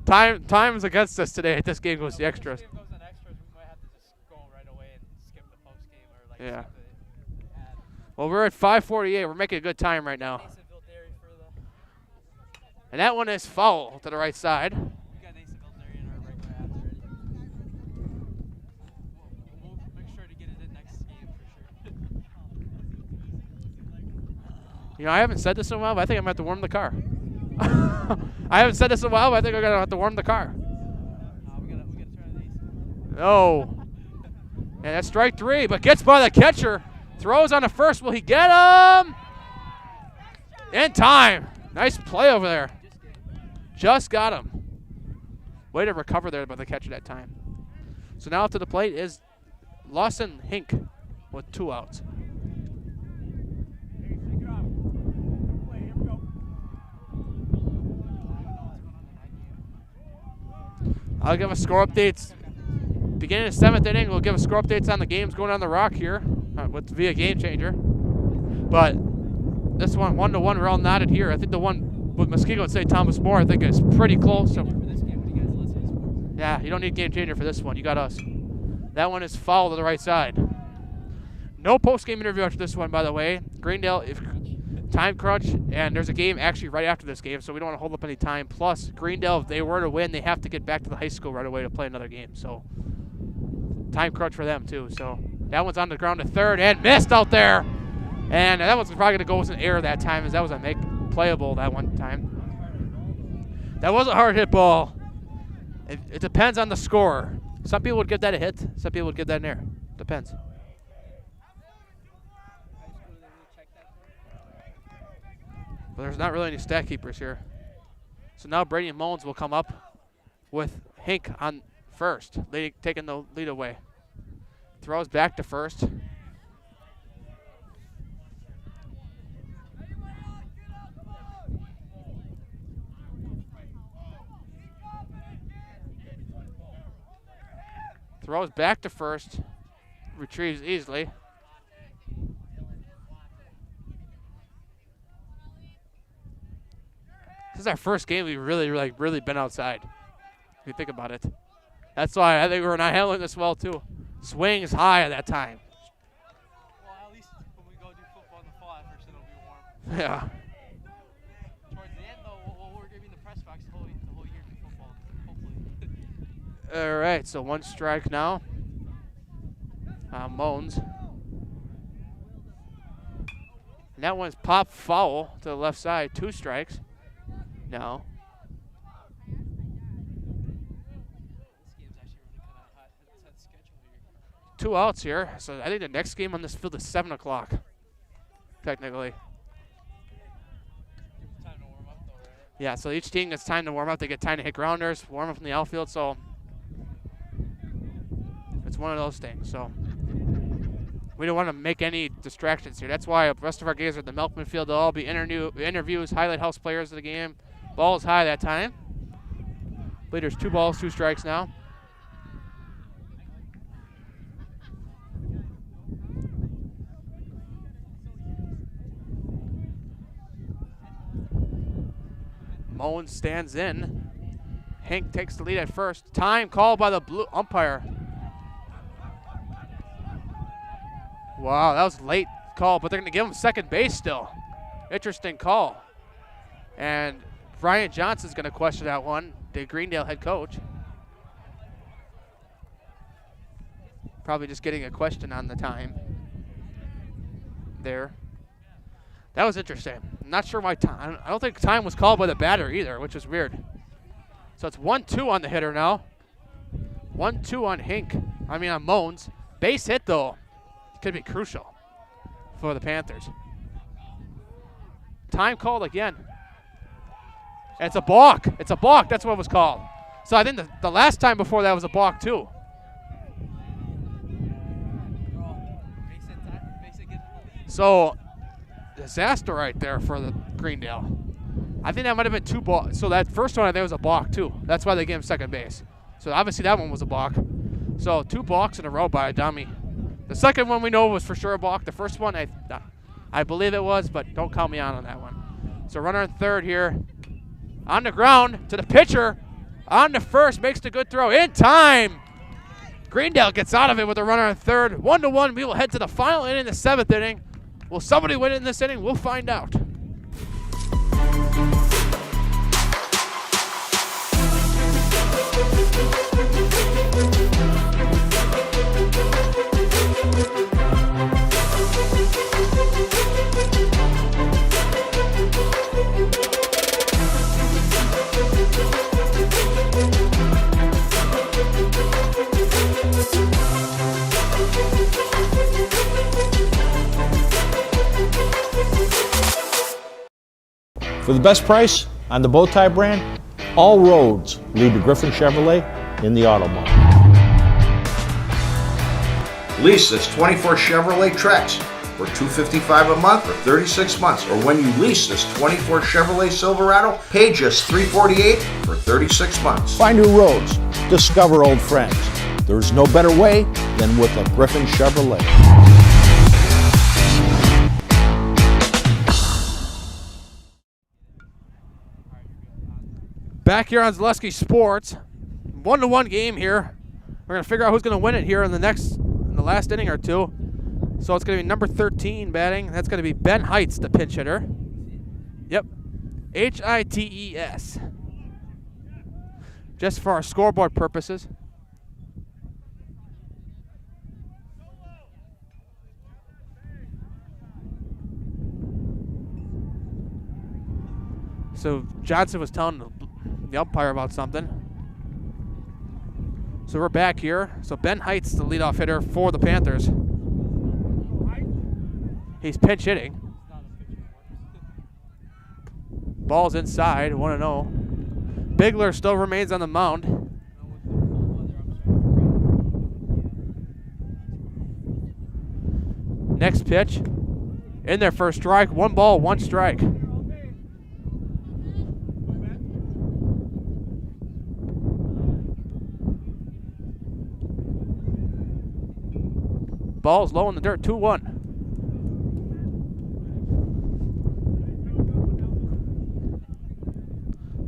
S1: Time is against us today. This game goes to extras.
S2: If this game goes in extras, we might have to just go right away and skip the post game or like
S1: yeah.
S2: skip the ad.
S1: Well, we're at 5:48. We're making a good time right now. And that one is foul to the right side.
S2: We got Nasonville Dairy in our regular ads already. We'll make sure to get it in next game for sure.
S1: You know, I haven't said this in a while, but I think I'm going to have to warm the car. I haven't said this in a while, but I think I'm going to have to warm the car.
S2: We gotta turn the AC.
S1: No. And that's strike 3, but gets by the catcher. Throws on the first. Will he get him? In time. Nice play over there. Just got him. Way to recover there by the catcher that time. So now up to the plate is Lawson Hink with 2 outs. I'll give us score updates. Beginning of 7th inning, we'll give us score updates on the games going on the Rock here via Game Changer. But this one, 1-1, we're all knotted here. I think the one with Muskego and St. Thomas More, I think is pretty close. So, yeah, you don't need Game Changer for this one. You got us. That one is foul to the right side. No post-game interview after this one, by the way. Greendale, if time crunch, and there's a game actually right after this game, so we don't want to hold up any time. Plus, Greendale, if they were to win, they have to get back to the high school right away to play another game. So, time crunch for them, too. So, that one's on the ground to third and missed out there. And that one's probably going to go with an error that time, as that was a playable that one time. That was a hard hit ball. It depends on the score. Some people would give that a hit. Some people would give that an error. Depends. But there's not really any stat keepers here. So now Brady Mullins will come up with Hink on first, taking the lead away. Throws back to first. Throws back to first. Retrieves easily. This is our first game we've really been outside, if you think about it. That's why I think we're not handling this well, too. Swings high at that time.
S2: Well, at least when we go do football in the fall, at first it'll be warm.
S1: Yeah.
S2: Towards the end, though, we're giving the press box the whole year for football, hopefully.
S1: All right, so 1 strike now. Moans. And that one's pop foul to the left side. 2 strikes. No.
S2: This game's actually really kind of hot. It's had schedule here.
S1: 2 outs here. So I think the next game on this field is 7 o'clock, technically.
S2: Time to warm up, though, right?
S1: Yeah, so each team gets time to warm up. They get time to hit grounders, warm up in the outfield. So it's one of those things. So we don't want to make any distractions here. That's why the rest of our games are at the Melkman Field. They'll all be interviews, highlight house players of the game. Ball's high that time. Leader's 2 balls, 2 strikes now. Moen stands in. Hank takes the lead at first. Time called by the blue umpire. Wow, that was a late call, but they're going to give him second base still. Interesting call. And Brian Johnson's going to question that one, the Greendale head coach. Probably just getting a question on the time there. That was interesting. I'm not sure why time. I don't think time was called by the batter either, which is weird. So it's 1-2 on the hitter now. 1-2 on Moens. Base hit, though. Could be crucial for the Panthers. Time called again. It's a balk. It's a balk. That's what it was called. So I think the last time before that was a balk, too. So, disaster right there for the Greendale. I think that might have been 2 balks. So that first one I think was a balk, too. That's why they gave him second base. So obviously that one was a balk. So 2 balks in a row by a dummy. The second one we know was for sure a balk. The first one, I believe it was, but don't count me on that one. So runner in third here. On the ground to the pitcher. On the first, makes the good throw in time. Greendale gets out of it with a runner in third. 1-1. We will head to the final inning, the 7th inning. Will somebody win in this inning? We'll find out.
S7: For the best price on the Bowtie brand, all roads lead to Griffin Chevrolet in the Auto Mall.
S8: Lease this 24 Chevrolet Trax for $255 a month for 36 months. Or when you lease this 24 Chevrolet Silverado, pay just $348 for 36 months.
S7: Find new roads, discover old friends. There's no better way than with a Griffin Chevrolet.
S1: Back here on Zaleski Sports, 1-1 game here. We're gonna figure out who's gonna win it here in the last inning or two. So it's gonna be number 13 batting. That's gonna be Ben Heights, the pinch hitter. Yep, Hites. Just for our scoreboard purposes. So Johnson was telling the umpire about something. So we're back here. So Ben Heights, the leadoff hitter for the Panthers. He's pinch hitting. Ball's inside, 1-0. Bigler still remains on the mound. Next pitch. In there for a strike. 1 ball, 1 strike. Ball's low in the dirt, 2-1.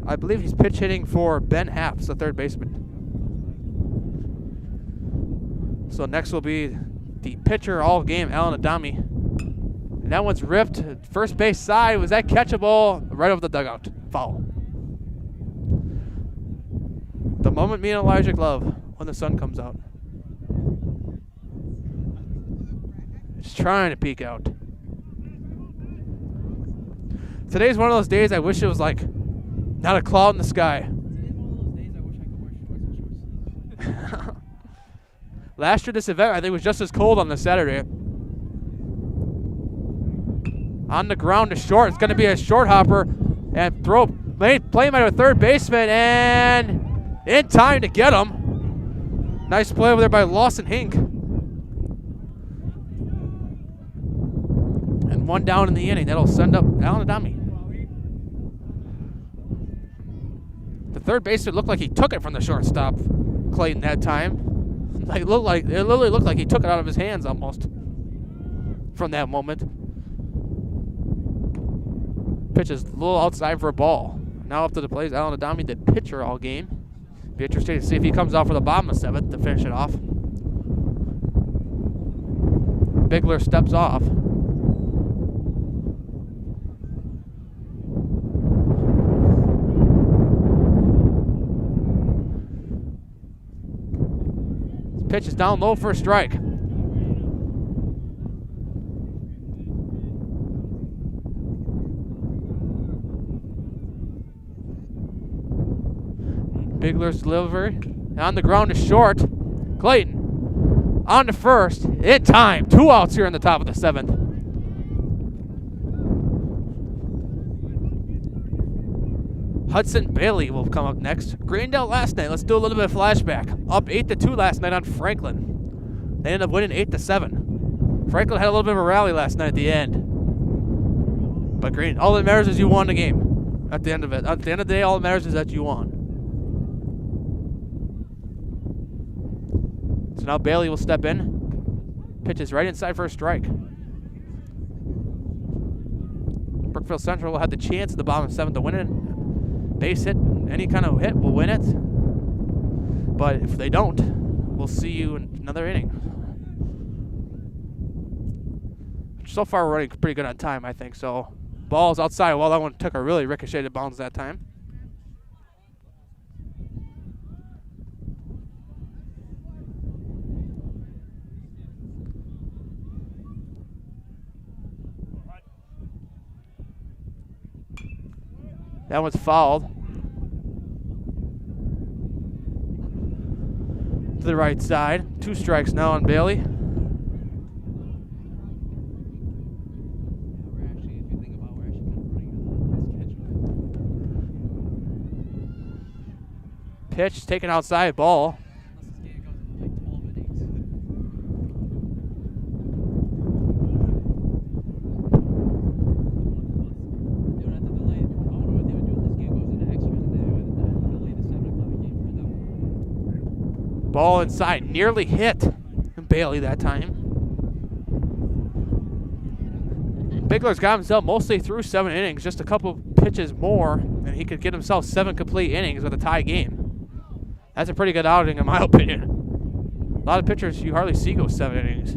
S1: I believe he's pitch hitting for Ben Happs, the third baseman. So next will be the pitcher all game, Alan Adami. And that one's ripped. First base side. Was that catchable? Right over the dugout. Foul. The moment me and Elijah glove when the sun comes out. Just trying to peek out. Today's one of those days I wish it was like not a cloud in the sky. Last year this event I think was just as cold on the Saturday. On the ground to short. It's going to be a short hopper and playing by the third baseman and in time to get him. Nice play over there by Lawson Hink. And one down in the inning. That'll send up Alan Adami. The third baseman looked like he took it from the shortstop, Clayton, that time. It literally looked like he took it out of his hands almost from that moment. Pitch is a little outside for a ball. Now up to the plate is Alan Adami, the pitcher all game. Be interesting to see if he comes off for the bottom of seventh to finish it off. Bigler steps off. Pitch is down low for a strike. Bigler's delivery. On the ground to short. Clayton on to first. In time. 2 outs here in the top of the seventh. Hudson Bailey will come up next. Greendale last night. Let's do a little bit of flashback. Up 8-2 last night on Franklin. They ended up winning 8-7. Franklin had a little bit of a rally last night at the end. But Green, all that matters is you won the game. At the end of it. At the end of the day, all that matters is that you won. So now Bailey will step in. Pitches right inside for a strike. Brookfield Central will have the chance at the bottom of seventh to win it. Base hit, any kind of hit will win it. But if they don't, we'll see you in another inning. So far we're running pretty good on time, I think. So ball's outside. Well, that one took a really ricocheted bounce that time. That one's fouled. To the right side. 2 strikes now on Bailey. Pitch taken outside, ball. Ball inside, nearly hit Bailey that time. Bigler's got himself mostly through 7 innings, just a couple pitches more, and he could get himself 7 complete innings with a tie game. That's a pretty good outing in my opinion. A lot of pitchers you hardly see go 7 innings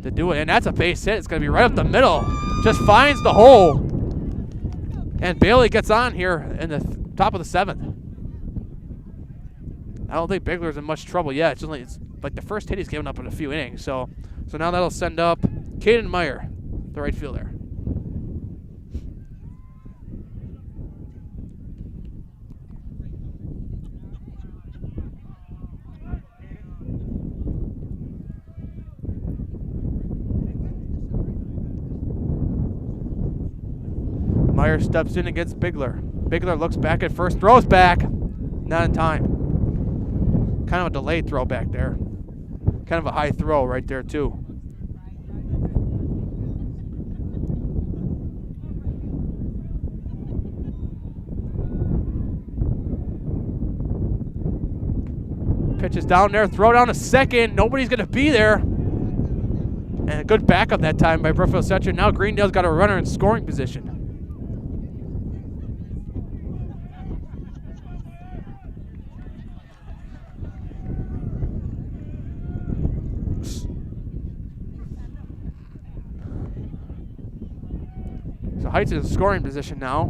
S1: to do it, and that's a base hit. It's going to be right up the middle. Just finds the hole, and Bailey gets on here in the top of the 7th. I don't think Bigler's in much trouble yet. It's like the first hit he's given up in a few innings. So now that'll send up Caden Meyer, the right fielder. Meyer steps in against Bigler. Bigler looks back at first, throws back. Not in time. Kind of a delayed throw back there. Kind of a high throw right there, too. Pitch is down there, throw down to second. Nobody's going to be there. And a good backup that time by Brookfield Central. Now Greendale's got a runner in scoring position. Heights in scoring position now.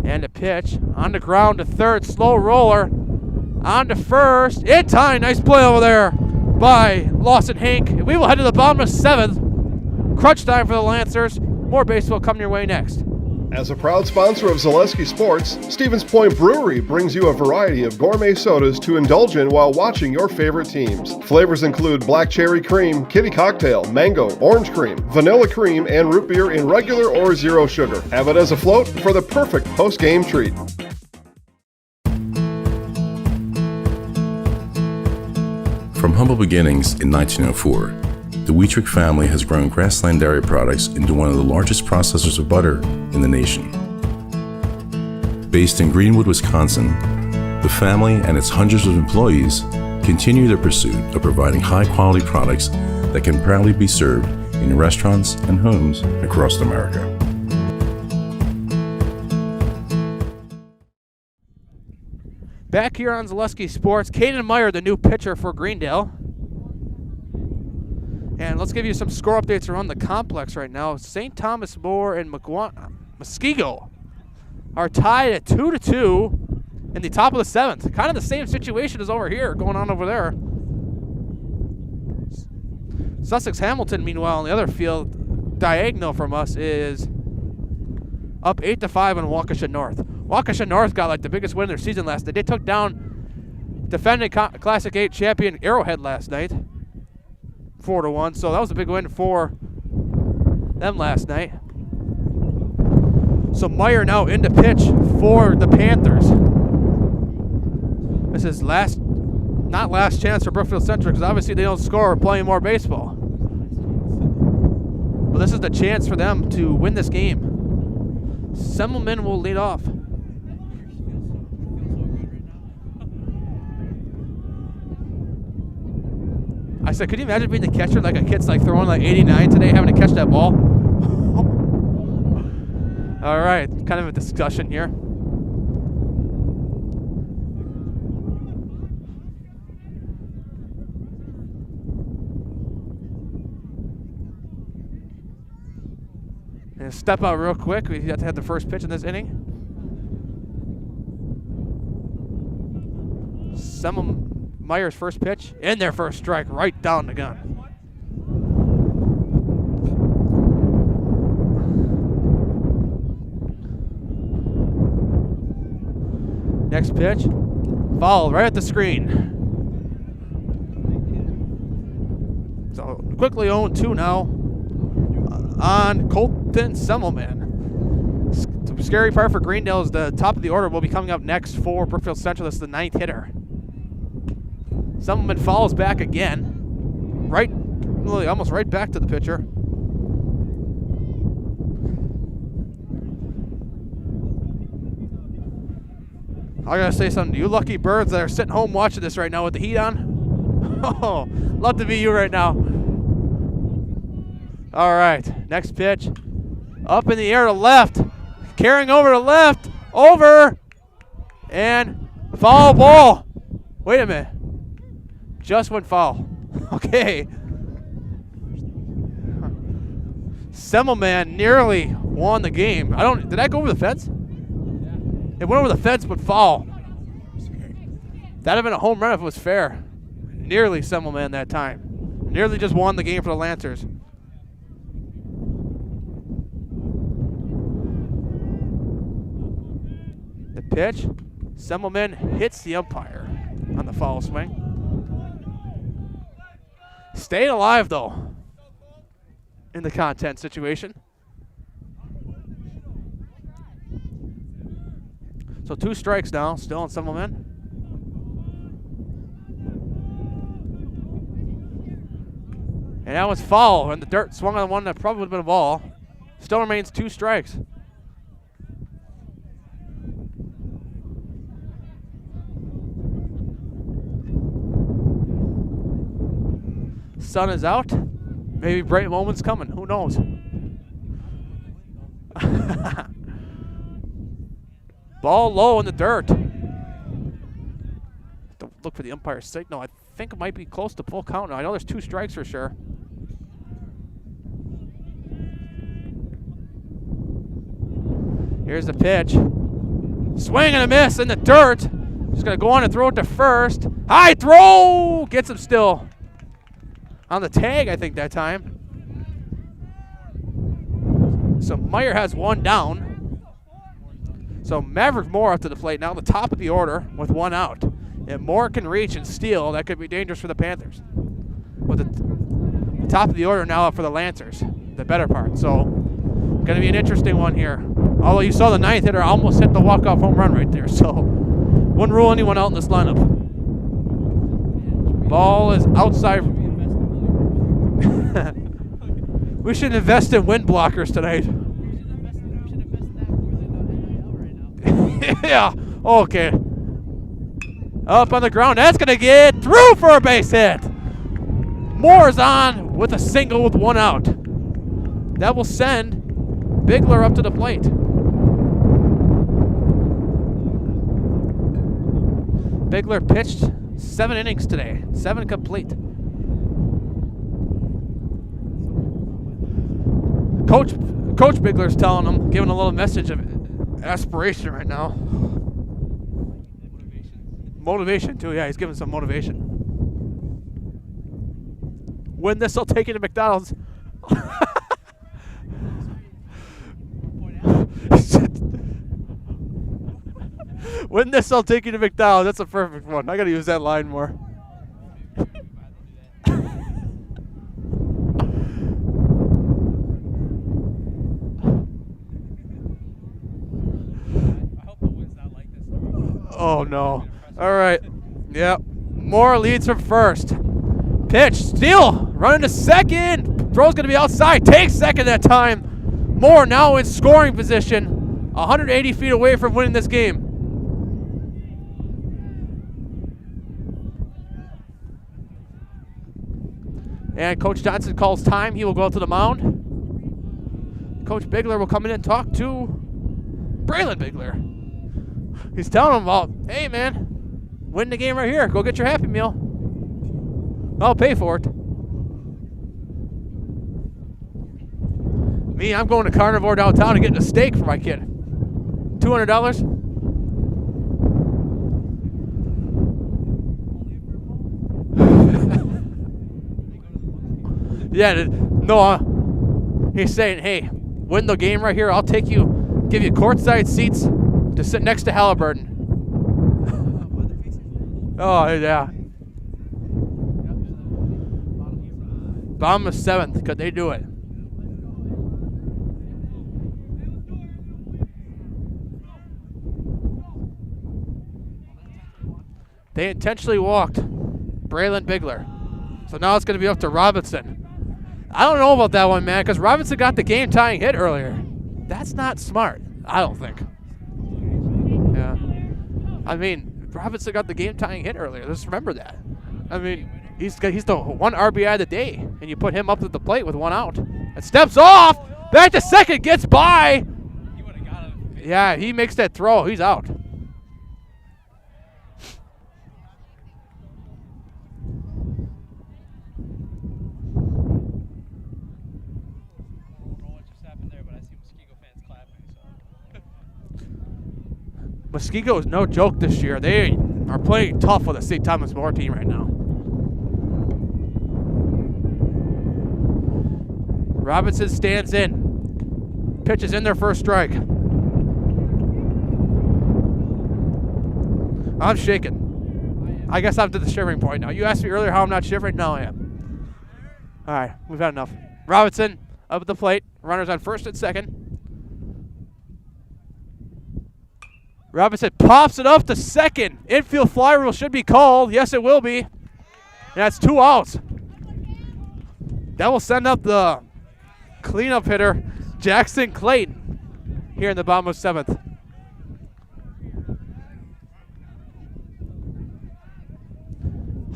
S1: And a pitch on the ground to third, slow roller on to first, in time. Nice play over there by Lawson Hank. We will head to the bottom of 7th. Crunch time for the Lancers. More baseball coming your way next.
S4: As a proud sponsor of Zaleski Sports, Stevens Point Brewery brings you a variety of gourmet sodas to indulge in while watching your favorite teams. Flavors include black cherry cream, kitty cocktail, mango, orange cream, vanilla cream, and root beer in regular or zero sugar. Have it as a float for the perfect post-game treat.
S9: From humble beginnings in 1904, the Wheatrick family has grown Grassland Dairy Products into one of the largest processors of butter in the nation. Based in Greenwood, Wisconsin, the family and its hundreds of employees continue their pursuit of providing high-quality products that can proudly be served in restaurants and homes across America.
S1: Back here on Zaleski Sports, Caden Meyer, the new pitcher for Greendale. And let's give you some score updates around the complex right now. St. Thomas More and Muskego are tied at 2-2 in the top of the 7th. Kind of the same situation as over here, going on over there. Sussex Hamilton, meanwhile, on the other field, diagonal from us, is up 8-5 on Waukesha North. Waukesha North got like the biggest win of their season last night. They took down defending Classic 8 champion Arrowhead last night, 4-1. So that was a big win for them last night. So Meyer now in to pitch for the Panthers. This is not last chance for Brookfield Central, because obviously they don't score playing more baseball. But this is the chance for them to win this game. Semmelman will lead off. I said, could you imagine being the catcher? Like a kid's like throwing like 89 today, having to catch that ball. All right, kind of a discussion here. And step out real quick. We have to have the first pitch in this inning. Meyer's first pitch, in their first strike, right down the gun. Next pitch, foul right at the screen. So quickly 0-2 now on Colton Semmelman. The scary part for Greendale is the top of the order will be coming up next for Brookfield Central. This is the 9th hitter. Semmelman falls back again, really almost right back to the pitcher. I gotta say something to you lucky birds that are sitting home watching this right now with the heat on. Oh, love to be you right now. All right, next pitch, up in the air to left, carrying over to left, over, and foul ball. Wait a minute. Just went foul. Okay. Semmelman nearly won the game. Did that go over the fence? It went over the fence, but foul. That'd have been a home run if it was fair. Nearly Semmelman that time. Nearly just won the game for the Lancers. The pitch. Semmelman hits the umpire on the foul swing. Staying alive, though, in the content situation. So 2 strikes now, still on Semmelman. And that was foul, and the dirt swung on one that probably would have been a ball. Still remains 2 strikes. Sun is out. Maybe bright moments coming. Who knows? Ball low in the dirt. Don't look for the umpire's signal. I think it might be close to full count now. I know there's 2 strikes for sure. Here's the pitch. Swing and a miss in the dirt. Just going to go on and throw it to first. High throw! Gets him still. On the tag, I think, that time. So Meyer has one down. So Maverick Moore up to the plate now, the top of the order with one out. If Moore can reach and steal, that could be dangerous for the Panthers. With the top of the order now up for the Lancers, the better part. So going to be an interesting one here. Although you saw the ninth hitter almost hit the walk-off home run right there. So wouldn't rule anyone out in this lineup. Ball is outside. We should invest in wind blockers tonight. Yeah, okay. Up on the ground, that's gonna get through for a base hit. Moore's on with a single with one out. That will send Bigler up to the plate. Bigler pitched 7 innings today, 7 complete. Coach Bigler's telling him, giving a little message of aspiration right now. Motivation too, yeah, he's giving some motivation. Win this, I'll take you to McDonald's. Win this, I'll take you to McDonald's. That's a perfect one. I gotta use that line more. Oh no. All right. Yep. Moore leads from first. Pitch. Steal. Running to second. Throw's going to be outside. Takes second that time. Moore now in scoring position. 180 feet away from winning this game. And Coach Johnson calls time. He will go out to the mound. Coach Bigler will come in and talk to Braylon Bigler. He's telling him about, hey, man, win the game right here. Go get your Happy Meal. I'll pay for it. Me, I'm going to Carnivore downtown and getting a steak for my kid. $200. Yeah, no, he's saying, hey, win the game right here. I'll take you, give you courtside seats to sit next to Halliburton. Oh, yeah. Bottom of 7th. Could they do it? They intentionally walked Braylon Bigler. So now it's going to be up to Robinson. I don't know about that one, man, because Robinson got the game-tying hit earlier. That's not smart, I don't think. Yeah. I mean, Robinson got the game-tying hit earlier. Just remember that. I mean, he's the one RBI of the day, and you put him up at the plate with one out. And steps off, back to second, gets by. Yeah, he makes that throw. He's out. Muskego is no joke this year. They are playing tough with the St. Thomas More team right now. Robinson stands in. Pitches in their first strike. I'm shaking. I guess I'm to the shivering point now. You asked me earlier how I'm not shivering. Now I am. All right, we've had enough. Robinson up at the plate. Runners on first and second. Robinson pops it up to second. Infield fly rule should be called. Yes, it will be. And that's 2 outs. That will send up the cleanup hitter, Jackson Clayton, here in the bottom of 7th.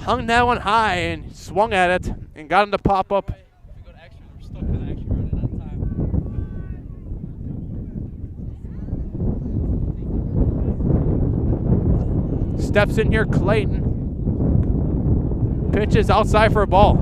S1: Hung that one high and swung at it and got him to pop up. Steps in here, Clayton. Pitches outside for a ball.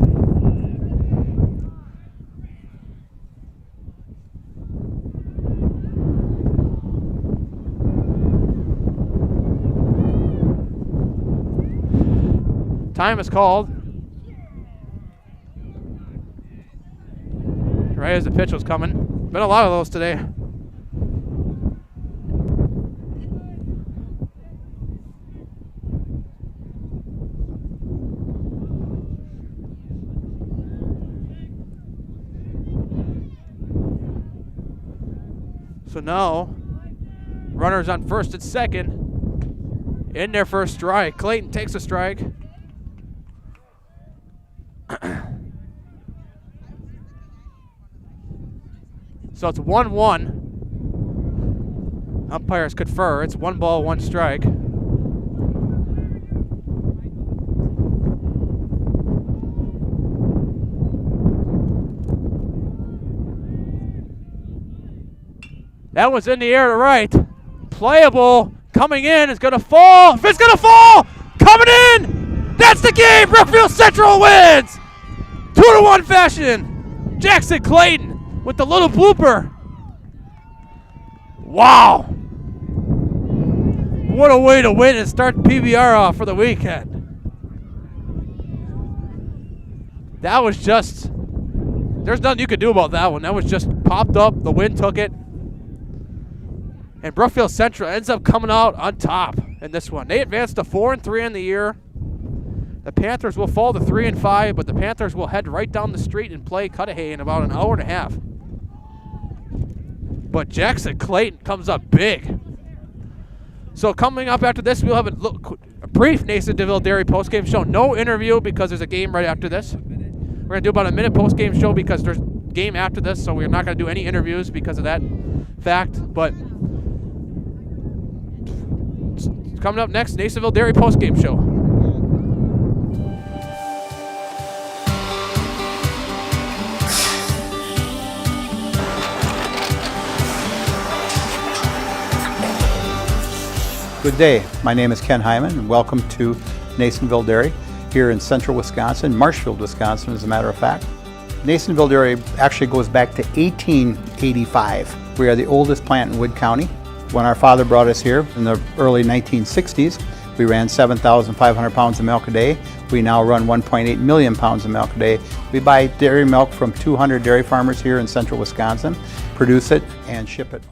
S1: Time is called. Right as the pitch was coming. Been a lot of those today. So now, runners on first and second. In their first strike. Clayton takes a strike. So it's 1-1. Umpires confer. It's 1 ball, 1 strike. That one's in the air to right. Playable. Coming in. It's going to fall. If it's going to fall. Coming in. That's the game. Brookfield Central wins. 2-1 fashion. Jackson Clayton with the little blooper. Wow. What a way to win and start PBR off for the weekend. That was just, there's nothing you could do about that one. That was just popped up. The wind took it. And Brookfield Central ends up coming out on top in this one. They advance to 4-3 in the year. The Panthers will fall to 3-5, but the Panthers will head right down the street and play Cudahy in about an hour and a half. But Jackson Clayton comes up big. So coming up after this, we'll have a brief Nasonville Dairy postgame show. No interview because there's a game right after this. We're going to do about a minute postgame show because there's a game after this, so we're not going to do any interviews because of that fact. But coming up next, Nasonville Dairy postgame show.
S3: Good day. My name is Ken Hyman, and welcome to Nasonville Dairy here in central Wisconsin, Marshfield, Wisconsin, as a matter of fact. Nasonville Dairy actually goes back to 1885. We are the oldest plant in Wood County. When our father brought us here in the early 1960s, we ran 7,500 pounds of milk a day. We now run 1.8 million pounds of milk a day. We buy dairy milk from 200 dairy farmers here in central Wisconsin, produce it, and ship it.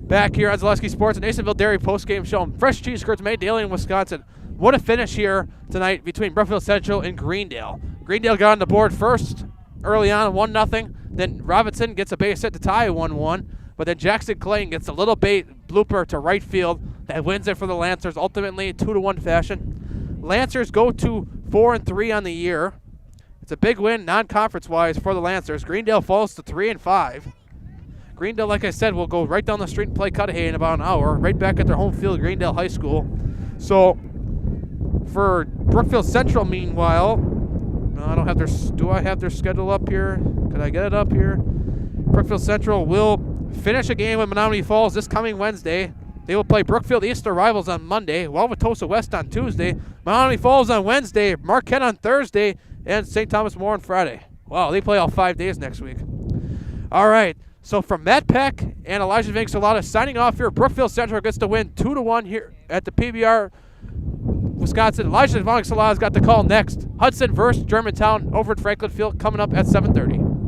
S1: Back here on Zaleski Sports, Nasonville Dairy postgame show. Fresh cheese curds made daily in Wisconsin. What a finish here tonight between Brookfield Central and Greendale. Greendale got on the board first early on, 1-0. Then Robinson gets a base hit to tie 1-1. But then Jackson Clayton gets a little blooper to right field that wins it for the Lancers, ultimately 2-1 fashion. Lancers go to 4-3 on the year. It's a big win non-conference wise for the Lancers. Greendale falls to 3-5. Greendale, like I said, will go right down the street and play Cudahy in about an hour, right back at their home field, Greendale High School. So for Brookfield Central, meanwhile, I don't have their. Do I have their schedule up here? Could I get it up here? Brookfield Central will finish a game with Menominee Falls this coming Wednesday. They will play Brookfield East, their rivals, on Monday, Wauwatosa West on Tuesday, Menominee Falls on Wednesday, Marquette on Thursday, and St. Thomas More on Friday. Wow, they play all 5 days next week. All right. So from Matt Peck and Elijah Vinxalata signing off here, Brookfield Central gets to win 2-1 here at the PBR Wisconsin. Elijah Vinxalata's got the call next. Hudson versus Germantown over at Franklin Field coming up at 7:30.